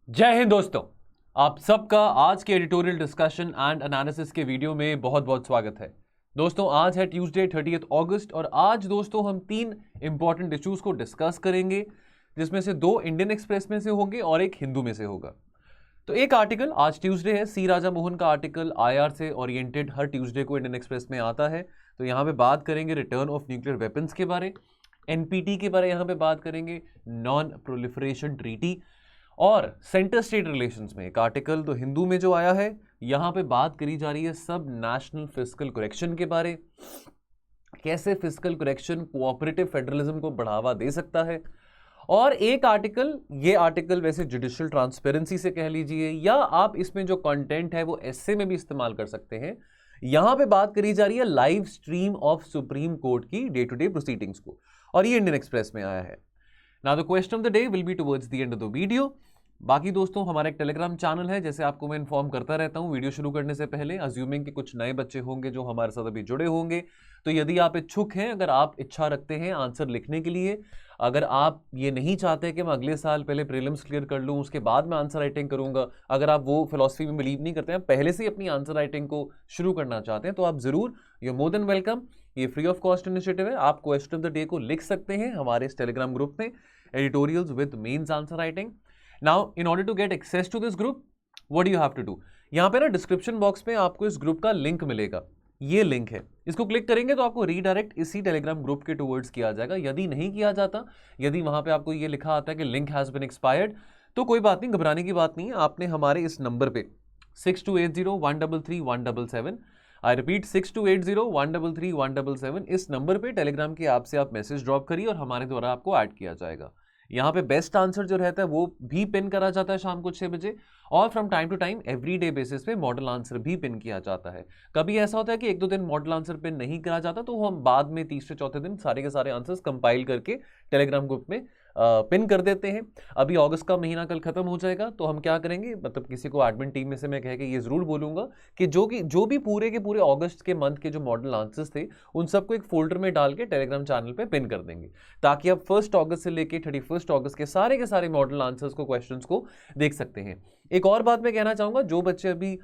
जय हिंद दोस्तों। आप सबका आज के एडिटोरियल डिस्कशन एंड एनालिसिस के वीडियो में बहुत बहुत स्वागत है। दोस्तों आज है ट्यूसडे 30 अगस्त और आज दोस्तों हम 3 इंपॉर्टेंट इश्यूज को डिस्कस करेंगे, जिसमें से 2 इंडियन एक्सप्रेस में से होंगे और एक हिंदू में से होगा। तो एक आर्टिकल आज ट्यूसडे है, सी राजा मोहन का आर्टिकल आईआर से ओरिएंटेड हर ट्यूसडे को इंडियन एक्सप्रेस में आता है। तो यहाँ पे बात करेंगे रिटर्न ऑफ न्यूक्लियर वेपन्स के बारे, एनपीटी के बारे यहाँ पे बात करेंगे, नॉन प्रोलिफरेशन ट्रीटी और सेंटर स्टेट रिलेशंस में एक आर्टिकल तो हिंदू में जो आया है, यहां पे बात करी जा रही है सब नेशनल फिस्कल करेक्शन के बारे, कैसे फिस्कल करेक्शन कोऑपरेटिव फेडरलिज्म को बढ़ावा दे सकता है। और एक आर्टिकल, ये आर्टिकल वैसे जुडिशियल ट्रांसपेरेंसी से कह लीजिए या आप इसमें जो कंटेंट है वो एस्से में भी इस्तेमाल कर सकते हैं। यहां पे बात करी जा रही है live stream of supreme court की डे टू डे प्रोसीडिंग्स को, और ये इंडियन एक्सप्रेस में आया है। Now the question of the day will be towards the end of the video. बाकी दोस्तों हमारा एक टेलीग्राम चैनल है, जैसे आपको मैं इन्फॉर्म करता रहता हूं वीडियो शुरू करने से पहले, अज्यूमिंग कि कुछ नए बच्चे होंगे जो हमारे साथ अभी जुड़े होंगे। तो यदि आप इच्छुक हैं, अगर आप इच्छा रखते हैं आंसर लिखने के लिए, अगर आप ये नहीं चाहते कि मैं अगले साल पहले प्रीलिम्स क्लियर कर लूँ उसके बाद मैं आंसर राइटिंग करूंगा, अगर आप वो फिलॉसफी में बिलीव नहीं करते हैं, पहले से ही अपनी आंसर राइटिंग को शुरू करना चाहते हैं, तो आप जरूर, यू मोर देन वेलकम। ये फ्री ऑफ कॉस्ट इनिशिएटिव है, आप क्वेश्चन ऑफ द डे को लिख सकते हैं हमारे इस टेलीग्राम ग्रुप में, editorials with mains answer writing. Now in order to get access to this group, what you have to do, यहाँ पे ना डिस्क्रिप्शन बॉक्स में आपको इस ग्रुप का लिंक मिलेगा, ये लिंक है, इसको क्लिक करेंगे तो आपको रीडायरेक्ट इसी टेलीग्राम ग्रुप के टूवर्ड्स किया जाएगा। यदि नहीं किया जाता, यदि वहां पे आपको ये लिखा आता है कि लिंक हैज बीन एक्सपायर्ड, तो कोई बात नहीं, घबराने की बात नहीं है। आपने हमारे इस नंबर पे 6280133177, आई रिपीट 6280133177, इस नंबर पे टेलीग्राम की ऐप से आप मैसेज ड्रॉप करिए और हमारे द्वारा आपको ऐड किया जाएगा। यहाँ पे बेस्ट आंसर जो रहता है वो भी पिन करा जाता है शाम को 6 बजे, और from time to time everyday basis पे मॉडल आंसर भी पिन किया जाता है। कभी ऐसा होता है कि 1-2 दिन मॉडल आंसर पिन नहीं करा जाता, तो हम बाद में तीसरे चौथे दिन सारे के सारे आंसर्स कंपाइल करके टेलीग्राम ग्रुप में पिन कर देते हैं। अभी अगस्त का महीना कल खत्म हो जाएगा, तो हम क्या करेंगे, मतलब किसी को एडमिन टीम में से मैं कह के ये जरूर बोलूंगा कि जो भी पूरे के पूरे अगस्त के मंथ के जो मॉडल आंसर्स थे उन सबको एक फोल्डर में डाल के टेलीग्राम चैनल पे पिन कर देंगे, ताकि आप 1 अगस्त से लेके 31 अगस्त के सारे मॉडल आंसर्स को, क्वेश्चंस को देख सकते हैं। एक और बात मैं कहना चाहूंगा, जो बच्चे अभी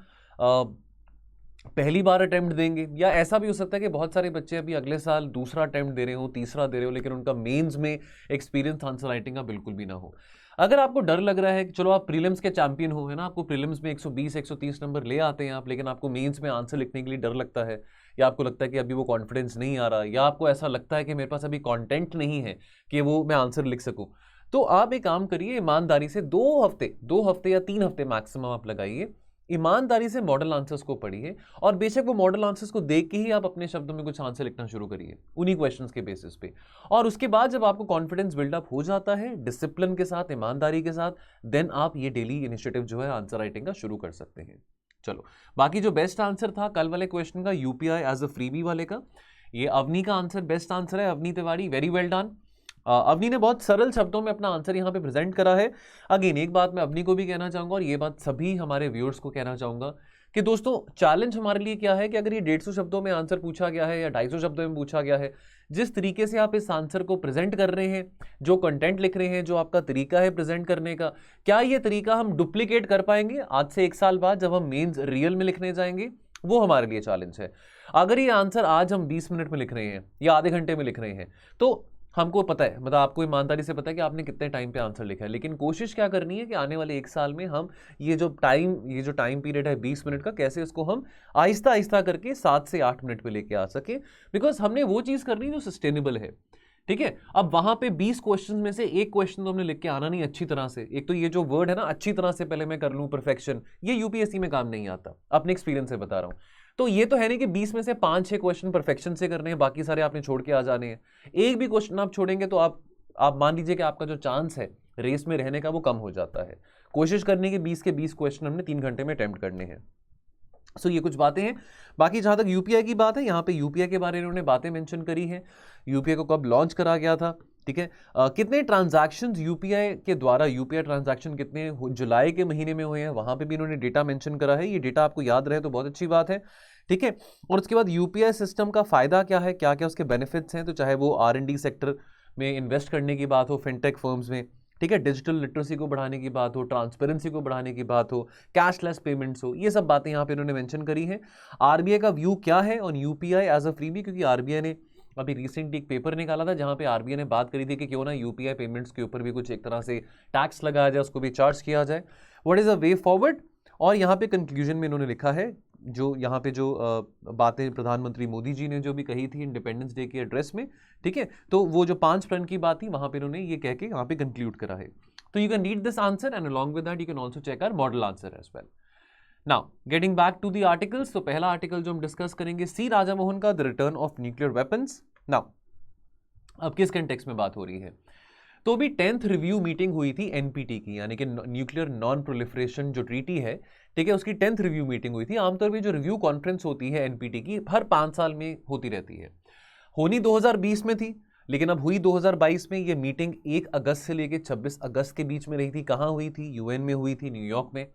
पहली बार अटेम्प्ट देंगे, या ऐसा भी हो सकता है कि बहुत सारे बच्चे अभी अगले साल दूसरा अटेम्प्ट दे रहे हो, तीसरा दे रहे हो, लेकिन उनका मेंस में एक्सपीरियंस आंसर राइटिंग का बिल्कुल भी ना हो। अगर आपको डर लग रहा है कि चलो आप प्रीलिम्स के चैंपियन हो, है ना, आपको प्रीलिम्स में 120-130 नंबर ले आते हैं आप, लेकिन आपको मेंस में आंसर लिखने के लिए डर लगता है, या आपको लगता है कि अभी वो कॉन्फिडेंस नहीं आ रहा, या आपको ऐसा लगता है कि मेरे पास अभी कॉन्टेंट नहीं है कि वो मैं आंसर लिख सकूं, तो आप एक काम करिए, ईमानदारी से 2 हफ्ते या 3 हफ्ते मैक्सिमम आप लगाइए, ईमानदारी से मॉडल आंसर्स को पढ़िए, और बेशक वो मॉडल आंसर्स को देख के ही आप अपने शब्दों में कुछ आंसर लिखना शुरू करिए उन्हीं क्वेश्चंस के बेसिस पे। और उसके बाद जब आपको कॉन्फिडेंस बिल्डअप हो जाता है डिसिप्लिन के साथ, ईमानदारी के साथ, देन आप ये डेली इनिशिएटिव जो है आंसर राइटिंग का शुरू कर सकते हैं। चलो, बाकी जो बेस्ट आंसर था कल वाले क्वेश्चन का, यूपीआई एज अ फ्रीबी वाले का, ये अवनी का आंसर बेस्ट आंसर है, Avni Tiwari, very well done. Avni ने बहुत सरल शब्दों में अपना आंसर यहाँ पे प्रेजेंट करा है। अगेन एक बात मैं अवनी को भी कहना चाहूंगा, और ये बात सभी हमारे व्यूअर्स को कहना चाहूंगा कि दोस्तों चैलेंज हमारे लिए क्या है कि अगर ये 150 शब्दों में आंसर पूछा गया है या 250 शब्दों में पूछा गया है, जिस तरीके से आप इस आंसर को प्रेजेंट कर रहे हैं, जो कंटेंट लिख रहे हैं, जो आपका तरीका है प्रेजेंट करने का, क्या ये तरीका हम डुप्लीकेट कर पाएंगे आज से 1 साल बाद जब हम मेंस रियल में लिखने जाएंगे? वो हमारे लिए चैलेंज है। अगर ये आंसर आज हम 20 मिनट में लिख रहे हैं या आधे घंटे में लिख रहे हैं, तो हमको पता है, मतलब आपको ईमानदारी से पता है कि आपने कितने टाइम पे आंसर लिखा है, लेकिन कोशिश क्या करनी है कि आने वाले 1 साल में हम ये जो टाइम पीरियड है 20 मिनट का, कैसे इसको हम आहिस्ता आहिस्ता करके 7 से 8 मिनट पे लेके आ सके, बिकॉज हमने वो चीज़ करनी है जो सस्टेनेबल है। ठीक है, अब वहां पे 20 क्वेश्चन में से एक क्वेश्चन तो हमने लिख के आना नहीं अच्छी तरह से। एक तो ये जो वर्ड है ना, अच्छी तरह से पहले मैं कर लूं, परफेक्शन, ये यूपीएससी में काम नहीं आता, अपने एक्सपीरियंस से बता रहा हूं। तो ये तो है नहीं कि 20 में से 5-6 क्वेश्चन परफेक्शन से करने हैं, बाकी सारे आपने छोड़ के आ जाने हैं। एक भी क्वेश्चन आप छोड़ेंगे तो आप मान लीजिए कि आपका जो चांस है रेस में रहने का वो कम हो जाता है। कोशिश करने के 20 के 20 क्वेश्चन हमने 3 घंटे में अटेम्प्ट करने हैं। सो ये कुछ बातें हैं। बाकी जहां तक यूपीआई की बात है, यहाँ पे यूपीआई के बारे में उन्होंने बातें मेंशन करी हैं। यूपीआई को कब लॉन्च करा गया था, ठीक है, कितने ट्रांजैक्शंस यूपीआई के द्वारा, यूपीआई ट्रांजैक्शन कितने जुलाई के महीने में हुए हैं, वहां पे भी इन्होंने डेटा मेंशन करा है। ये डेटा आपको याद रहे तो बहुत अच्छी बात है, ठीक है। और उसके बाद यूपीआई सिस्टम का फायदा क्या है, क्या क्या उसके बेनिफिट्स हैं, तो चाहे वो R&D सेक्टर में इन्वेस्ट करने की बात हो, फिनटेक फर्म्स में, ठीक है, डिजिटल लिटरेसी को बढ़ाने की बात हो, ट्रांसपेरेंसी को बढ़ाने की बात हो, कैशलेस पेमेंट्स हो, ये सब बातें यहाँ पे इन्होंने मेंशन करी हैं। आरबीआई का व्यू क्या है on UPI as a freebie, क्योंकि आरबीआई ने अभी रिसेंटली एक पेपर निकाला था जहाँ पे आरबीआई ने बात करी थी कि क्यों ना यूपीआई पेमेंट्स के ऊपर भी कुछ एक तरह से टैक्स लगाया जाए, उसको भी चार्ज किया जाए, what is a way forward. और यहाँ पे कंक्लूजन में इन्होंने लिखा है, जो यहाँ पे जो बातें प्रधानमंत्री मोदी जी ने जो भी कही थी इंडिपेंडेंस डे के एड्रेस में, ठीक है, तो वो जो 5 फ्रंट की बात थी वहाँ पे इन्होंने ये कह के यहाँ पे कंक्लूड करा है। तो you can read this answer and along with that you can also check our model answer as well. Now getting back to the articles, तो पहला आर्टिकल जो हम डिस्कस करेंगे सी राजा मोहन का, the return of nuclear weapons. Now अब किस context में बात हो रही है, तो अभी 10th रिव्यू मीटिंग हुई थी एनपीटी की, यानी कि न्यूक्लियर नॉन प्रोलिफरेशन जो ट्रीटी है, ठीक है, उसकी 10th रिव्यू मीटिंग हुई थी। आमतौर पे जो रिव्यू कॉन्फ्रेंस होती है एनपीटी की हर 5 साल में होती रहती है। होनी 2020 में थी, लेकिन अब हुई 2022 में। ये मीटिंग 1 अगस्त से लेकर 26 अगस्त के बीच में रही थी। कहाँ हुई थी? यूएन में हुई थी, न्यूयॉर्क में।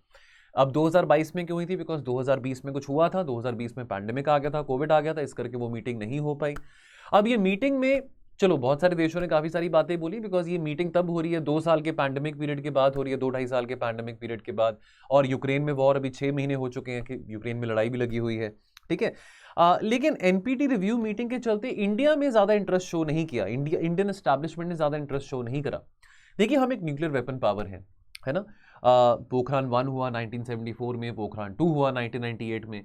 अब 2022 में क्यों हुई थी? बिकॉज 2020 में कुछ हुआ था, 2020 में पैंडेमिक आ गया था, कोविड आ गया था, इस करके वो मीटिंग नहीं हो पाई। अब ये मीटिंग में चलो बहुत सारे देशों ने काफी सारी बातें बोली, बिकॉज ये मीटिंग तब हो रही है 2 साल के पैंडेमिक पीरियड के बाद हो रही है, 2-2.5 साल के पैंडेमिक पीरियड के बाद, और यूक्रेन में वॉर अभी 6 महीने हो चुके हैं कि यूक्रेन में लड़ाई भी लगी हुई है, ठीक है। लेकिन एनपीटी रिव्यू मीटिंग के चलते इंडिया में ज्यादा इंटरेस्ट शो नहीं किया, इंडियन एस्टैब्लिशमेंट ने ज्यादा इंटरेस्ट शो नहीं करा। देखिए, हम एक न्यूक्लियर वेपन पावर है ना। पोखरान 1 हुआ 1974 में, पोखरान 2 हुआ 1998 में।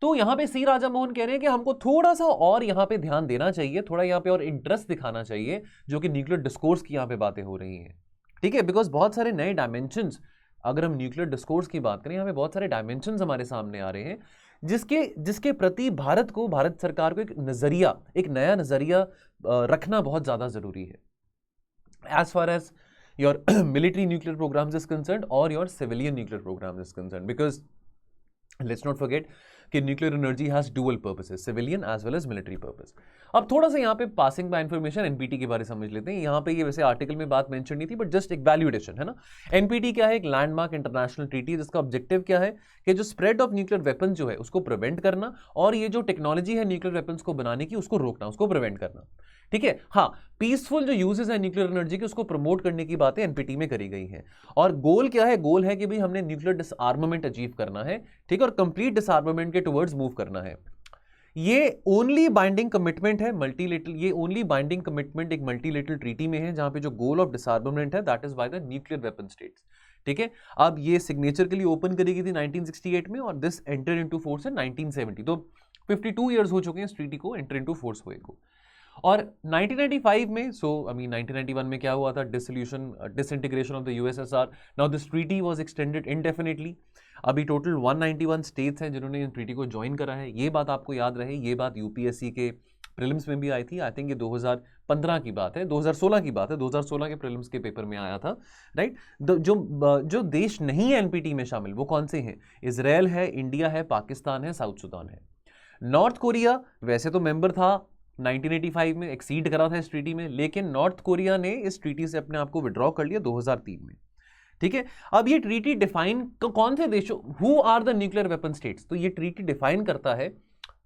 तो यहाँ पे सी राजा मोहन कह रहे हैं कि हमको थोड़ा सा और यहाँ पे ध्यान देना चाहिए, थोड़ा यहाँ पे और इंटरेस्ट दिखाना चाहिए, जो कि न्यूक्लियर डिस्कोर्स की यहाँ पे बातें हो रही हैं, ठीक है। बिकॉज बहुत सारे नए डायमेंशंस, अगर हम न्यूक्लियर डिस्कोर्स की बात करें, यहाँ पे बहुत सारे डायमेंशंस हमारे सामने आ रहे हैं, जिसके प्रति भारत को, भारत सरकार को एक नया नजरिया रखना बहुत ज्यादा जरूरी है, as far as your military nuclear programs is concerned और your civilian nuclear program is concerned. Because let's not forget कि nuclear energy has dual purposes, civilian as well as military purpose. अब थोड़ा सा यहाँ पे पासिंग बाय इंफॉर्मेशन एनपीटी के बारे में समझ लेते हैं। यहाँ पे ये वैसे आर्टिकल में बात मेंशन नहीं थी, बट जस्ट एक वैल्यूएशन है ना। एनपीटी क्या है? एक लैंडमार्क इंटरनेशनल ट्रीटी, जिसका ऑब्जेक्टिव क्या है कि जो स्प्रेड ऑफ न्यूक्लियर वेपन जो है उसको प्रिवेंट करना, और ये जो टेक्नोलॉजी है न्यूक्लियर वेपन्स को बनाने की उसको रोकना, उसको प्रिवेंट करना, ठीक है। हाँ, पीसफुल जो यूजेस है न्यूक्लियर एनर्जी के उसको प्रमोट करने की बातें एनपीटी में करी गई हैं। और गोल क्या है? गोल है कि भाई हमने न्यूक्लियर डिसआर्मामेंट अचीव करना है, ठीक है, और कंप्लीट डिसआर्मामेंट के टुवर्ड्स मूव करना है। ये ओनली बाइंडिंग कमिटमेंट है मल्टीलेटरल, ये ओनली बाइंडिंग कमिटमेंट एक मल्टीलेटरल ट्रीटी में है, जहां पे जो गोल ऑफ डिसआर्मामेंट है that is by the nuclear weapon states, ठीक है। अब ये सिग्नेचर के लिए ओपन करी गई थी 1968 में, और this enter into force in 1970। तो 52 ईयर्स हो चुके हैं इस ट्रीटी को एंटर इनटू फोर्स हुए को। और 1995 में, 1991 में क्या हुआ था? Disintegration of the USSR. Now this treaty was extended इंडेफिनिटली। अभी टोटल 191 स्टेट्स हैं जिन्होंने इस ट्रीटी को ज्वाइन करा है। ये बात आपको याद रहे, ये बात यूपीएससी के प्रीलिम्स में भी आई थी। आई थिंक ये 2015 की बात है, 2016 की बात है, 2016 के प्रीलिम्स के पेपर में आया था, राइट। जो देश नहीं है एनपीटी में शामिल वो कौन से हैं? इजराइल है, इंडिया है, पाकिस्तान है, साउथ सुडान है। नॉर्थ कोरिया वैसे तो मेंबर था 1985 में, एक्सीड करा था इस ट्रीटी में, लेकिन नॉर्थ कोरिया ने इस ट्रीटी से अपने आप को विड्रॉ कर लिया 2003 में, ठीक है। अब ये ट्रीटी डिफाइन कौन से देशों, who are the nuclear weapon states, तो ये ट्रीटी डिफाइन करता है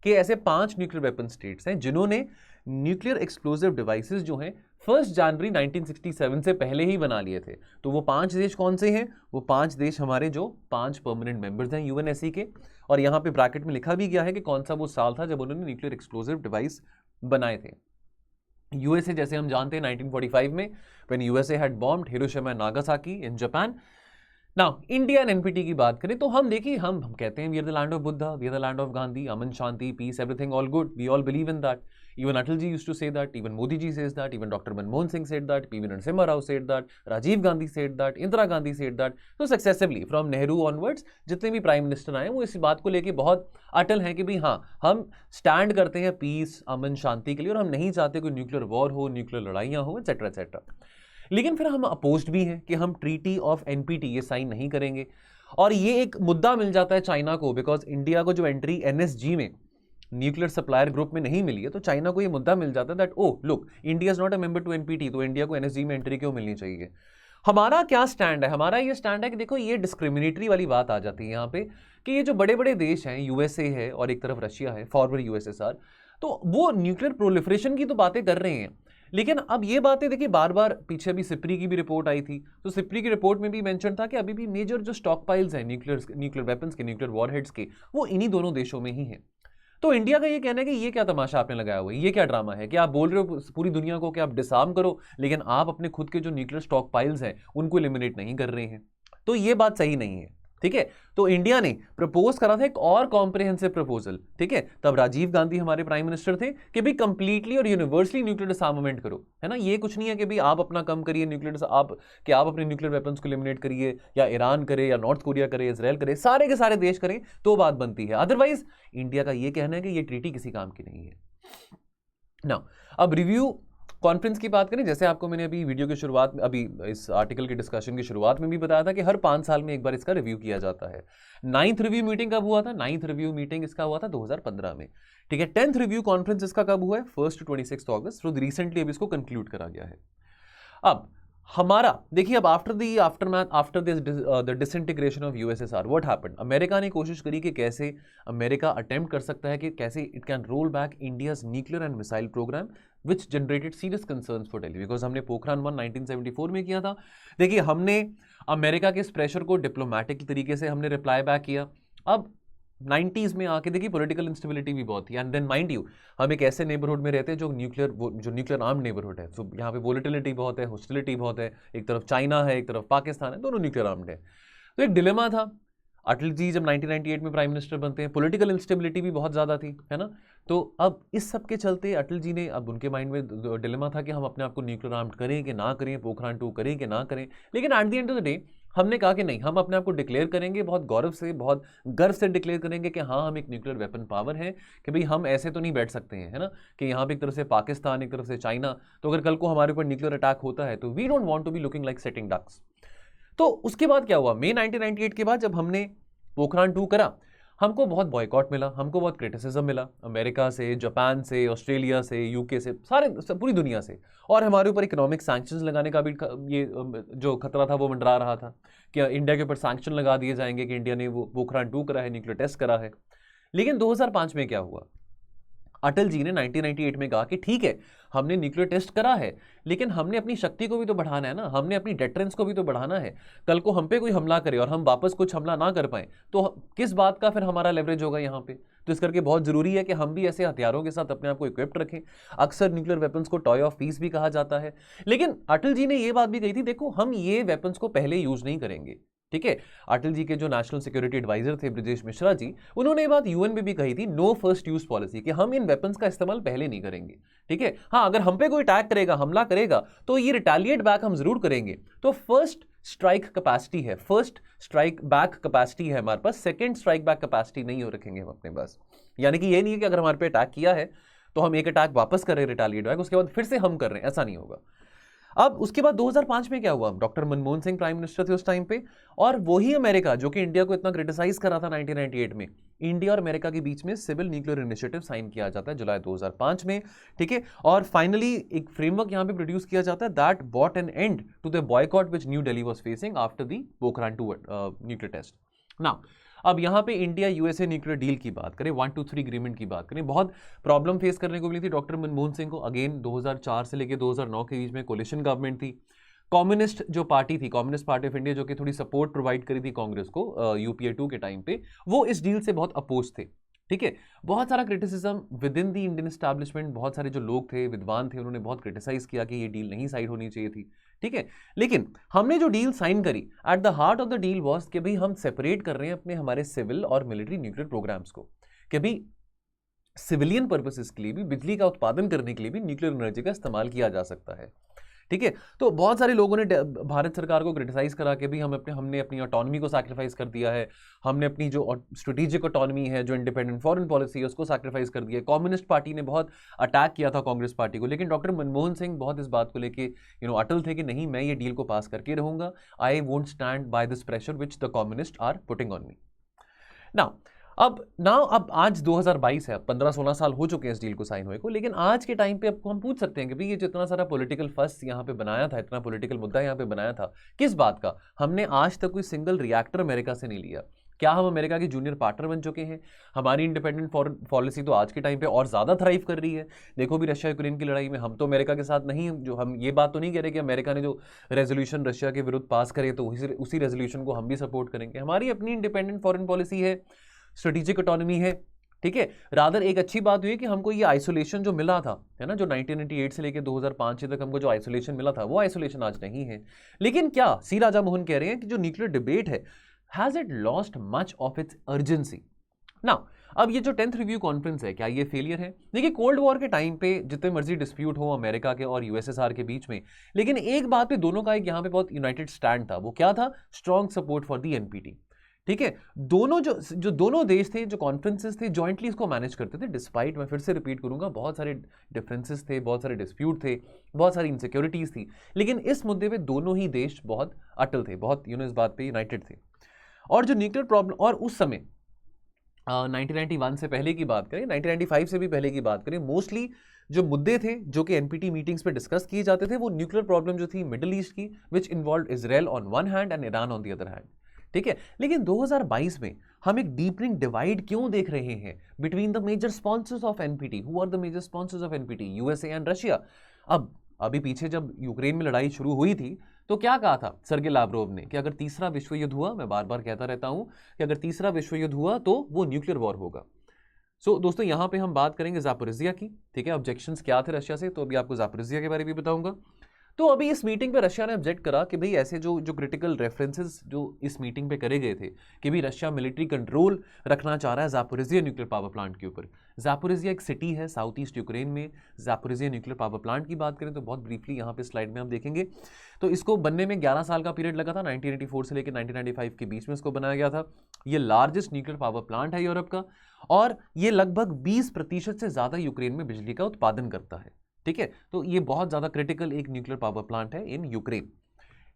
कि ऐसे 5 न्यूक्लियर वेपन स्टेट्स हैं जिन्होंने न्यूक्लियर एक्सप्लोसिव डिवाइसेस जो हैं 1 जनवरी 1967 से पहले ही बना लिए थे। तो वो 5 देश कौन से हैं? वो 5 देश हमारे जो 5 परमानेंट मेंबर्स हैं यूएनएससी के, और यहाँ पे ब्रैकेट में लिखा भी गया है कि कौन सा वो साल था जब उन्होंने न्यूक्लियर एक्सप्लोसिव डिवाइस बनाए थे। यूएसए जैसे हम जानते हैं 1945 में when USA had bombed Hiroshima and Nagasaki in Japan. Now India and NPT की बात करें तो हम देखिए, हम कहते हैं we are the land of Buddha, we are the land of Gandhi, अमन शांति peace everything all good, we all believe in that. Even Atal ji used to say that, even Modi ji says that, even Dr. Manmohan Singh said that, P.V. Narasimha Rao said that, Rajiv Gandhi said that, Indira Gandhi said that. So successively from Nehru onwards जितने भी prime minister आए वो इस बात को लेके बहुत अटल हैं कि भाई हाँ, हम स्टैंड करते हैं पीस, अमन, शांति के लिए, और हम नहीं चाहते कोई न्यूक्लियर वॉर हो, न्यूक्लियर लड़ाइयाँ हो, एक्सेट्रा एक्सेट्रा। लेकिन फिर हम अपोज्ड भी हैं कि हम ट्रीटी ऑफ एनपीटी ये साइन नहीं करेंगे, और ये एक मुद्दा मिल जाता है चाइना को, बिकॉज इंडिया को जो एंट्री एनएसजी में, न्यूक्लियर सप्लायर ग्रुप में नहीं मिली है, तो चाइना को ये मुद्दा मिल जाता है that oh look, India is not a member to NPT, तो इंडिया को एनएसजी में एंट्री क्यों मिलनी चाहिए। हमारा क्या स्टैंड है? हमारा ये स्टैंड है कि देखो, ये डिस्क्रिमिनेटरी वाली बात आ जाती है यहाँ पे कि ये जो बड़े बड़े देश हैं, यूएसए है और एक तरफ रशिया है, फॉरवर्ड यूएसएसआर, तो वो न्यूक्लियर प्रोलिफरेशन की तो बातें कर रहे हैं, लेकिन अब ये बातें देखिए बार बार पीछे अभी सिप्री की भी रिपोर्ट आई थी, तो सिप्री की रिपोर्ट में भी मेंशन था कि अभी भी मेजर जो स्टॉक पाइल्स हैं न्यूक्लियर वेपन्स के, न्यूक्लियर वॉरहेड्स के, वो इन्हीं दोनों देशों में ही हैं। तो इंडिया का ये कहना है कि ये क्या तमाशा आपने लगाया हुआ है, ये क्या ड्रामा है कि आप बोल रहे हो पूरी दुनिया को कि आप डिसआर्म करो, लेकिन आप अपने खुद के जो न्यूक्लियर स्टॉक पाइल्स हैं उनको एलिमिनेट नहीं कर रहे हैं। तो ये बात सही नहीं है, ठीक है। तो इंडिया ने प्रपोज करा था एक और कॉम्प्रिहेंसिव प्रपोजल, ठीक है। तब राजीव गांधी हमारे प्राइम मिनिस्टर थे कि भाई कंप्लीटली और यूनिवर्सली न्यूक्लियर डिसआर्मामेंट करो, है ना। ये कुछ नहीं है कि भाई आप अपना कम करिए न्यूक्लियर, आप अपने न्यूक्लियर वेपन्स को एलिमिनेट करिए, या ईरान करे, या नॉर्थ कोरिया करे, इजराइल करे, सारे के सारे देश करें तो बात बनती है। अदरवाइज इंडिया का ये कहना है कि ये ट्रीटी किसी काम की नहीं है ना। अब रिव्यू कॉन्फ्रेंस की बात करें, जैसे आपको मैंने अभी वीडियो की शुरुआत में, अभी इस आर्टिकल के डिस्कशन की शुरुआत में भी बताया था कि हर 5 साल में एक बार इसका रिव्यू किया जाता है। 9th रिव्यू मीटिंग कब हुआ था? 9th रिव्यू मीटिंग इसका हुआ था 2015 में, ठीक है। 10th रिव्यू कॉन्फ्रेंस इसका कब हुआ है? 1 to 26 अगस्त। तो रिसेंटली अब इसको कंक्लूड करा गया है। अब हमारा देखिए, अब after this the disintegration of USSR what happened, America ने कोशिश करी कि कैसे अमेरिका अटेम्प्ट कर सकता है कि कैसे it can roll back India's nuclear and missile program which generated serious concerns for Delhi, because हमने पोखरान 1 1974 में किया था। देखिए, हमने अमेरिका के इस प्रेशर को डिप्लोमेटिक तरीके से हमने रिप्लाई बैक किया। अब 90s में आके देखिए पॉलिटिकल इंस्टेबिलिटी भी बहुत थी, एंड देन माइंड यू हम एक ऐसे नेबरहुड में रहते हैं जो न्यूक्लियर आर्म नेबरहुड है। तो यहाँ पे वोलेटिलिटी बहुत है, हॉस्टिलिटी बहुत है, एक तरफ चाइना है, एक तरफ पाकिस्तान है, दोनों न्यूक्लियर आर्म्ड है। तो एक डिलेमा था। अटल जी जब 1998 में प्राइम मिनिस्टर बनते हैं, पॉलिटिकल इंस्टेबिलिटी भी बहुत ज़्यादा थी, है ना। तो अब इस सब के चलते अटल जी ने, अब उनके माइंड में डिलेमा था कि हम अपने आप को न्यूक्लियर आर्म्ड करें कि ना करें, पोखरान 2 करें कि ना करें। लेकिन at the end of the day हमने कहा कि नहीं, हम अपने आप को डिक्लेयर करेंगे, बहुत गौरव से, बहुत गर्व से डिक्लेयर करेंगे कि हाँ हम एक न्यूक्लियर वेपन पावर है, कि भाई हम ऐसे तो नहीं बैठ सकते हैं, है ना, कि यहाँ पे एक तरफ से पाकिस्तान, एक तरफ से चाइना, तो अगर कल को हमारे ऊपर न्यूक्लियर अटैक होता है तो we don't want to be looking like sitting ducks. तो उसके बाद क्या हुआ, मई 1998 के बाद जब हमने पोखरान 2 करा, हमको बहुत बॉयकॉट मिला, हमको बहुत क्रिटिसिज्म मिला अमेरिका से, जापान से, ऑस्ट्रेलिया से, यूके से, पूरी दुनिया से। और हमारे ऊपर इकोनॉमिक सैंक्शंस लगाने का भी ये जो खतरा था वो मंडरा रहा था कि इंडिया के ऊपर सैंक्शन लगा दिए जाएंगे कि इंडिया ने वो पोखरान 2 करा है, न्यूक्लियर टेस्ट करा है। लेकिन 2005 में क्या हुआ, अटल जी ने 1998 में कहा कि ठीक है हमने न्यूक्लियर टेस्ट करा है, लेकिन हमने अपनी शक्ति को भी तो बढ़ाना है ना, हमने अपनी डेटरेंस को भी तो बढ़ाना है। कल को हम पे कोई हमला करे और हम वापस कुछ हमला ना कर पाए तो किस बात का फिर हमारा लेवरेज होगा यहाँ पे। तो इस करके बहुत जरूरी है कि हम भी ऐसे हथियारों के साथ अपने आप को इक्विप्ड रखें। अक्सर न्यूक्लियर वेपन्स को टॉय ऑफ पीस भी कहा जाता है, लेकिन अटल जी ने यह बात भी कही थी, देखो हम ये वेपन्स को पहले यूज नहीं करेंगे, ठीक है। अटल जी के जो नेशनल सिक्योरिटी एडवाइजर थे ब्रजेश मिश्रा जी, उन्होंने ये बात यूएन में भी कही थी, नो फर्स्ट यूज पॉलिसी, कि हम इन वेपन्स का इस्तेमाल पहले नहीं करेंगे, ठीक है। हाँ, अगर हम पे कोई अटैक करेगा, हमला करेगा, तो ये रिटेलिएट बैक हम जरूर करेंगे। तो फर्स्ट स्ट्राइक कैपेसिटी है, फर्स्ट स्ट्राइक बैक कैपेसिटी है हमारे पास, सेकंड स्ट्राइक बैक कैपेसिटी नहीं हो रखेंगे हम अपने पास। यानी कि ये नहीं है कि अगर हमारे पे अटैक किया है तो हम एक अटैक वापस कर रहे हैं रिटेलिएट बैक, उसके बाद फिर से हम कर रहे हैं, ऐसा नहीं होगा। अब उसके बाद 2005 में क्या हुआ, doctor Manmohan Singh prime minister थे उस टाइम पे, और वही अमेरिका जो कि इंडिया को इतना क्रिटिसाइज कर रहा था 1998 में, इंडिया और अमेरिका के बीच में सिविल न्यूक्लियर इनिशिएटिव साइन किया जाता है जुलाई 2005 में, ठीक है। और फाइनली एक फ्रेमवर्क यहां पे प्रोड्यूस किया जाता है that bought an end to the boycott which New Delhi was facing after the Pokhran 2 nuclear test. Now अब यहाँ पे इंडिया यूएसए न्यूक्लियर डील की बात करें, 123 एग्रीमेंट की बात करें, बहुत प्रॉब्लम फेस करने को मिली थी डॉक्टर मनमोहन सिंह को। अगेन 2004 से लेकर 2009 के बीच में कोलिशन गवर्नमेंट थी। कम्युनिस्ट जो पार्टी थी, कम्युनिस्ट पार्टी ऑफ इंडिया, जो कि थोड़ी सपोर्ट प्रोवाइड करी थी कांग्रेस को यूपीए 2 के टाइम पे, वो इस डील से बहुत अपोज थे, ठीक है। बहुत सारा criticism with in the Indian establishment, बहुत सारे जो लोग थे, विद्वान थे, उन्होंने बहुत क्रिटिसाइज किया कि ये डील नहीं साइन होनी चाहिए थी, ठीक है। लेकिन हमने जो डील साइन करी, at the heart of the deal was कि भाई हम सेपरेट कर रहे हैं अपने हमारे सिविल और मिलिट्री न्यूक्लियर प्रोग्राम्स को, कि भाई सिविलियन पर्पसेस के लिए भी, बिजली का उत्पादन करने के लिए भी न्यूक्लियर एनर्जी का इस्तेमाल किया जा सकता है, ठीक है। तो बहुत सारे लोगों ने भारत सरकार को क्रिटिसाइज करा कि भी हमने अपनी ऑटोनॉमी को सैक्रिफाइस कर दिया है, हमने अपनी जो स्ट्रेटेजिक ऑटोनॉमी है, जो इंडिपेंडेंट फॉरेन पॉलिसी है, उसको सैक्रिफाइस कर दिया है। कम्युनिस्ट पार्टी ने बहुत अटैक किया था कांग्रेस पार्टी को, लेकिन डॉक्टर मनमोहन सिंह बहुत इस बात को लेके अटल थे कि नहीं, मैं ये डील को पास करके रहूंगा, I won't stand by this pressure which the communist are putting on me. अब आज 2022 है, 15-16 साल हो चुके हैं इस डील को साइन हुए को, लेकिन आज के टाइम पे आपको हम पूछ सकते हैं कि भाई ये जितना सारा पॉलिटिकल फस यहाँ पे बनाया था, इतना पॉलिटिकल मुद्दा यहाँ पे बनाया था, किस बात का? हमने आज तक कोई सिंगल रिएक्टर अमेरिका से नहीं लिया, क्या हम अमेरिका के जूनियर पार्टनर बन चुके हैं? हमारी इंडिपेंडेंट फॉरेन पॉलिसी तो आज के टाइम पे और ज़्यादा थ्राइव कर रही है। देखो भी रशिया यूक्रेन की लड़ाई में हम तो अमेरिका के साथ नहीं, जो हम ये बात तो नहीं कह रहे कि अमेरिका ने जो रेजोल्यूशन रशिया के विरुद्ध पास करे तो उसी रेजोल्यूशन को हम भी सपोर्ट करेंगे। हमारी अपनी इंडिपेंडेंट फॉरेन पॉलिसी है, स्ट्रेटेजिक ऑटोनॉमी है, ठीक है। रादर एक अच्छी बात हुई कि हमको ये आइसोलेशन जो मिला था, है ना, जो 1998 से लेकर 2005 तक हमको जो आइसोलेशन मिला था, वो आइसोलेशन आज नहीं है। लेकिन क्या सी राजा मोहन कह रहे हैं कि जो न्यूक्लियर डिबेट है, has it lost much of its urgency? ना, अब ये जो 10th रिव्यू कॉन्फ्रेंस है, क्या ये फेलियर है? देखिए, कोल्ड वॉर के टाइम पे जितने मर्जी डिस्प्यूट हो अमेरिका के और यूएसएसआर के बीच में, लेकिन एक बात पे दोनों का एक यहाँ पे बहुत यूनाइटेड स्टैंड था। वो क्या था? Strong support for the NPT. ठीक है, दोनों जो दोनों देश थे, जो कॉन्फ्रेंसेस थे, जॉइंटली इसको मैनेज करते थे, डिस्पाइट, मैं फिर से रिपीट करूंगा, बहुत सारे डिफरेंसेस थे, बहुत सारे डिस्प्यूट थे, बहुत सारी इनसिक्योरिटीज थी, लेकिन इस मुद्दे पे दोनों ही देश बहुत अटल थे, बहुत इस बात पे यूनाइटेड थे। और जो न्यूक्लियर प्रॉब्लम, और उस समय 1991 से पहले की बात करें, 1995 से भी पहले की बात करें, मोस्टली जो मुद्दे थे जो कि एनपीटी मीटिंग्स पे डिस्कस किए जाते थे, वो न्यूक्लियर प्रॉब्लम जो थी मिडिल ईस्ट की, which involve Israel on one hand and Iran on the other hand. ठीक है, लेकिन 2022 में हम एक डीपनिंग डिवाइड क्यों देख रहे हैं between the major sponsors of NPT? Who are the major sponsors of NPT? USA and Russia. अब अभी पीछे जब यूक्रेन में लड़ाई शुरू हुई थी तो क्या कहा था सर्गे लाव्रोव ने कि अगर तीसरा विश्व युद्ध हुआ, मैं बार बार कहता रहता हूं कि अगर तीसरा विश्व युद्ध हुआ तो वो न्यूक्लियर वॉर होगा। सो दोस्तों, यहां पे हम बात करेंगे ज़ापोरिज़िया की। ठीक है, ऑब्जेक्शंस क्या थे रशिया से, तो अभी आपको ज़ापोरिज़िया के बारे में भी बताऊंगा। तो अभी इस मीटिंग पे रशिया ने ऑब्जेक्ट करा कि भाई ऐसे जो क्रिटिकल रेफरेंसेस जो इस मीटिंग पे करे गए थे कि भाई रशिया मिलिट्री कंट्रोल रखना चाह रहा है ज़ापोरिज़िया न्यूक्लियर पावर प्लांट के ऊपर। ज़ापोरिज़िया एक सिटी है साउथ ईस्ट यूक्रेन में। ज़ापोरिज़िया न्यूक्लियर पावर प्लांट की बात करें तो बहुत ब्रीफली यहाँ पे स्लाइड में हम देखेंगे, तो इसको बनने में 11 साल का पीरियड लगा था। 1984 से लेकर 1995 के बीच में इसको बनाया गया था। ये लार्जेस्ट न्यूक्लियर पावर प्लांट है यूरोप का, और ये लगभग 20% से ज़्यादा यूक्रेन में बिजली का उत्पादन करता है। ठीक है, तो ये बहुत ज्यादा क्रिटिकल एक न्यूक्लियर पावर प्लांट है इन यूक्रेन।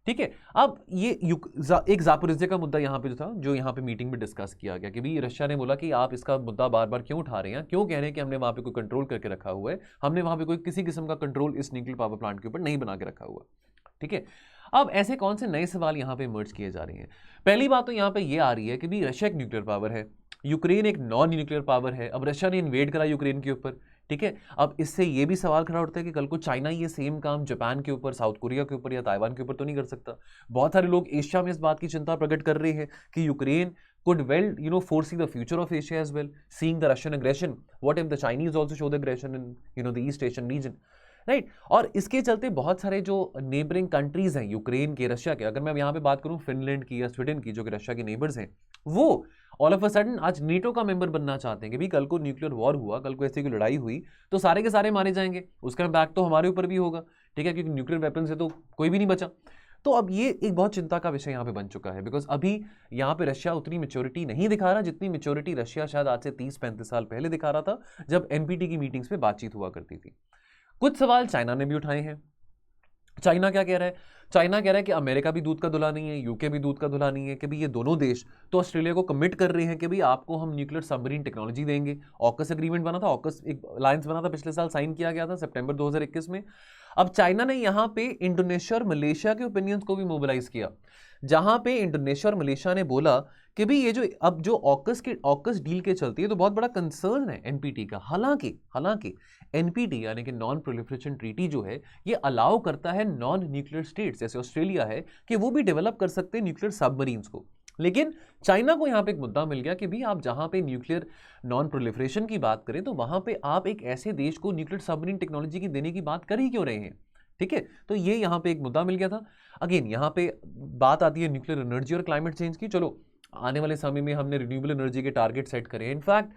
ठीक है, अब ये एक ज़ापोरिज़िया का मुद्दा यहाँ पे जो था, जो यहाँ पे मीटिंग में डिस्कस किया गया कि भाई रशिया ने बोला कि आप इसका मुद्दा बार बार क्यों उठा रहे हैं, क्यों कह रहे हैं कि हमने वहाँ पे कोई कंट्रोल करके रखा हुआ है, हमने वहाँ पे कोई किसी किस्म का कंट्रोल इस न्यूक्लियर पावर प्लांट के ऊपर नहीं बना के रखा हुआ। ठीक है, अब ऐसे कौन से नए सवाल यहाँ पे इमर्ज किए जा रहे हैं? पहली बात तो यहाँ पे ये आ रही है कि भाई रशिया एक न्यूक्लियर पावर है, यूक्रेन एक नॉन न्यूक्लियर पावर है। अब रशिया ने इन्वेड करा यूक्रेन के ऊपर, ठीक है, अब इससे ये भी सवाल खड़ा उठता है कि कल को चाइना ये सेम काम जापान के ऊपर, साउथ कोरिया के ऊपर या ताइवान के ऊपर तो नहीं कर सकता। बहुत सारे लोग एशिया में इस बात की चिंता प्रकट कर रहे हैं कि Ukraine could well foresee the future of Asia as well, seeing the Russian aggression. What if the Chinese also show the aggression in the East Asian region? Right, और इसके चलते बहुत सारे जो नेबरिंग कंट्रीज हैं यूक्रेन के, Russia के, अगर मैं यहाँ पे बात करूँ फिनलैंड की या स्वीडन की, जो कि रशिया के नेबर्स हैं, वो ऑल ऑफ अ सडन आज नीटो का मेंबर बनना चाहते हैं कि भाई कल को न्यूक्लियर वॉर हुआ, कल को ऐसी कोई लड़ाई हुई तो सारे के सारे मारे जाएंगे, उसका इम्पैक्ट तो हमारे ऊपर भी होगा। ठीक है, क्योंकि न्यूक्लियर वेपन से तो कोई भी नहीं बचा। तो अब ये एक बहुत चिंता का विषय यहाँ पे बन चुका है, बिकॉज अभी यहाँ पे रशिया उतनी मेच्योरिटी नहीं दिखा रहा जितनी मेच्योरिटी रशिया शायद आज से 30-35 साल पहले दिखा रहा था, जब एनपीटी की मीटिंग्स में बातचीत हुआ करती थी। कुछ सवाल चाइना ने भी उठाए हैं। चाइना क्या कह रहा है? चाइना कह रहा है कि अमेरिका भी दूध का धुला नहीं है, यूके भी दूध का धुला नहीं है, कि भाई ये दोनों देश तो ऑस्ट्रेलिया को कमिट कर रहे हैं कि भाई आपको हम न्यूक्लियर सबमरीन टेक्नोलॉजी देंगे। ऑकस एग्रीमेंट बना था, ऑकस एक अलायंस बना था, पिछले साल साइन किया गया था सितंबर 2021 में। अब चाइना ने यहाँ पे इंडोनेशिया और मलेशिया के ओपिनियंस को भी मोबिलाइज किया, जहां पे इंडोनेशिया और मलेशिया ने बोला कि भाई ये जो अब जो ऑकस डील के चलती है तो बहुत बड़ा कंसर्न है एनपीटी का। हालांकि एनपीटी यानी कि नॉन प्रोलिफरेशन ट्रीटी जो है, ये अलाउ करता है नॉन न्यूक्लियर स्टेट्स जैसे ऑस्ट्रेलिया है कि वो भी डेवलप कर सकते हैं न्यूक्लियर सबमरीन्स को। लेकिन चाइना को यहाँ पे एक मुद्दा मिल गया कि भाई आप जहां पे न्यूक्लियर नॉन प्रोलिफरेशन की बात करें तो वहां पे आप एक ऐसे देश को न्यूक्लियर सबमरीन टेक्नोलॉजी की देने की बात कर ही क्यों रहे हैं? ठीक है, तो ये यहाँ पे एक मुद्दा मिल गया था। अगेन यहाँ पे बात आती है न्यूक्लियर एनर्जी और क्लाइमेट चेंज की। चलो, आने वाले समय में हमने रिन्यूएबल एनर्जी के टारगेट सेट करे। इनफैक्ट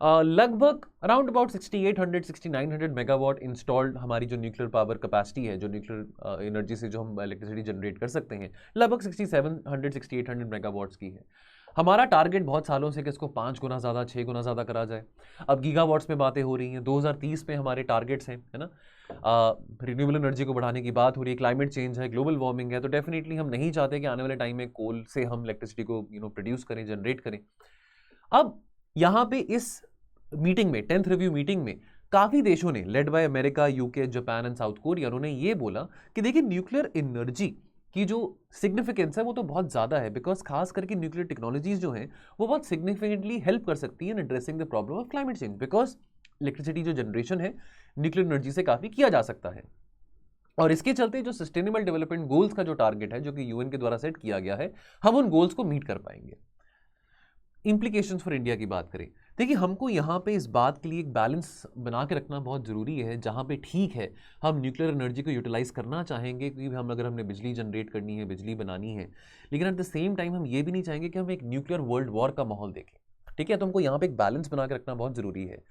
लगभग अराउंड अबाउट 6800-6900 मेगावाट इंस्टॉल्ड हमारी जो न्यूक्लियर पावर कैपेसिटी है, जो न्यूक्लियर एनर्जी से जो हम इलेक्ट्रिसिटी जनरेट कर सकते हैं, लगभग 6700-6800 मेगावाट्स की है। हमारा टारगेट बहुत सालों से कि इसको 5 गुना ज़्यादा, 6 गुना ज़्यादा करा जाए। अब गीगावाट्स में बातें हो रही हैं, 2030 में हमारे टारगेट्स हैं, है ना। रिन्यूएबल एनर्जी को बढ़ाने की बात हो रही है, क्लाइमेट चेंज है, ग्लोबल वार्मिंग है, तो डेफिनेटली हम नहीं चाहते कि आने वाले टाइम में कोल से हम इलेक्ट्रिसिटी को प्रोड्यूस करें, जनरेट करें। अब यहाँ पे इस मीटिंग में, 10th रिव्यू मीटिंग में, काफ़ी देशों ने led by America, UK, Japan and south Korea, उन्होंने ये बोला कि देखिए न्यूक्लियर एनर्जी की जो सिग्निफिकेंस है वो तो बहुत ज़्यादा है, बिकॉज खास करके न्यूक्लियर टेक्नोलॉजीज जो हैं वो बहुत सिग्निफिकेंटली हेल्प कर सकती है in addressing the problem of climate change, because electricity जो जनरेशन है न्यूक्लियर एनर्जी से काफ़ी किया जा सकता है। और इसके चलते जो सस्टेनेबल डेवलपमेंट गोल्स का जो टारगेट है जो कि यूएन के द्वारा सेट किया गया है, हम उन गोल्स को मीट कर पाएंगे। इंप्लीकेशंस फॉर इंडिया की बात करें, देखिए हमको यहाँ पे इस बात के लिए एक बैलेंस बना के रखना बहुत ज़रूरी है, जहाँ पे ठीक है हम न्यूक्लियर एनर्जी को यूटिलाइज़ करना चाहेंगे क्योंकि अगर हमने बिजली जनरेट करनी है, बिजली बनानी है, लेकिन एट द सेम टाइम हम ये भी नहीं चाहेंगे कि हम एक न्यूक्लियर वर्ल्ड वॉर का माहौल देखें। ठीक है, तो हमको यहाँ पे एक बैलेंस बना के रखना बहुत ज़रूरी है।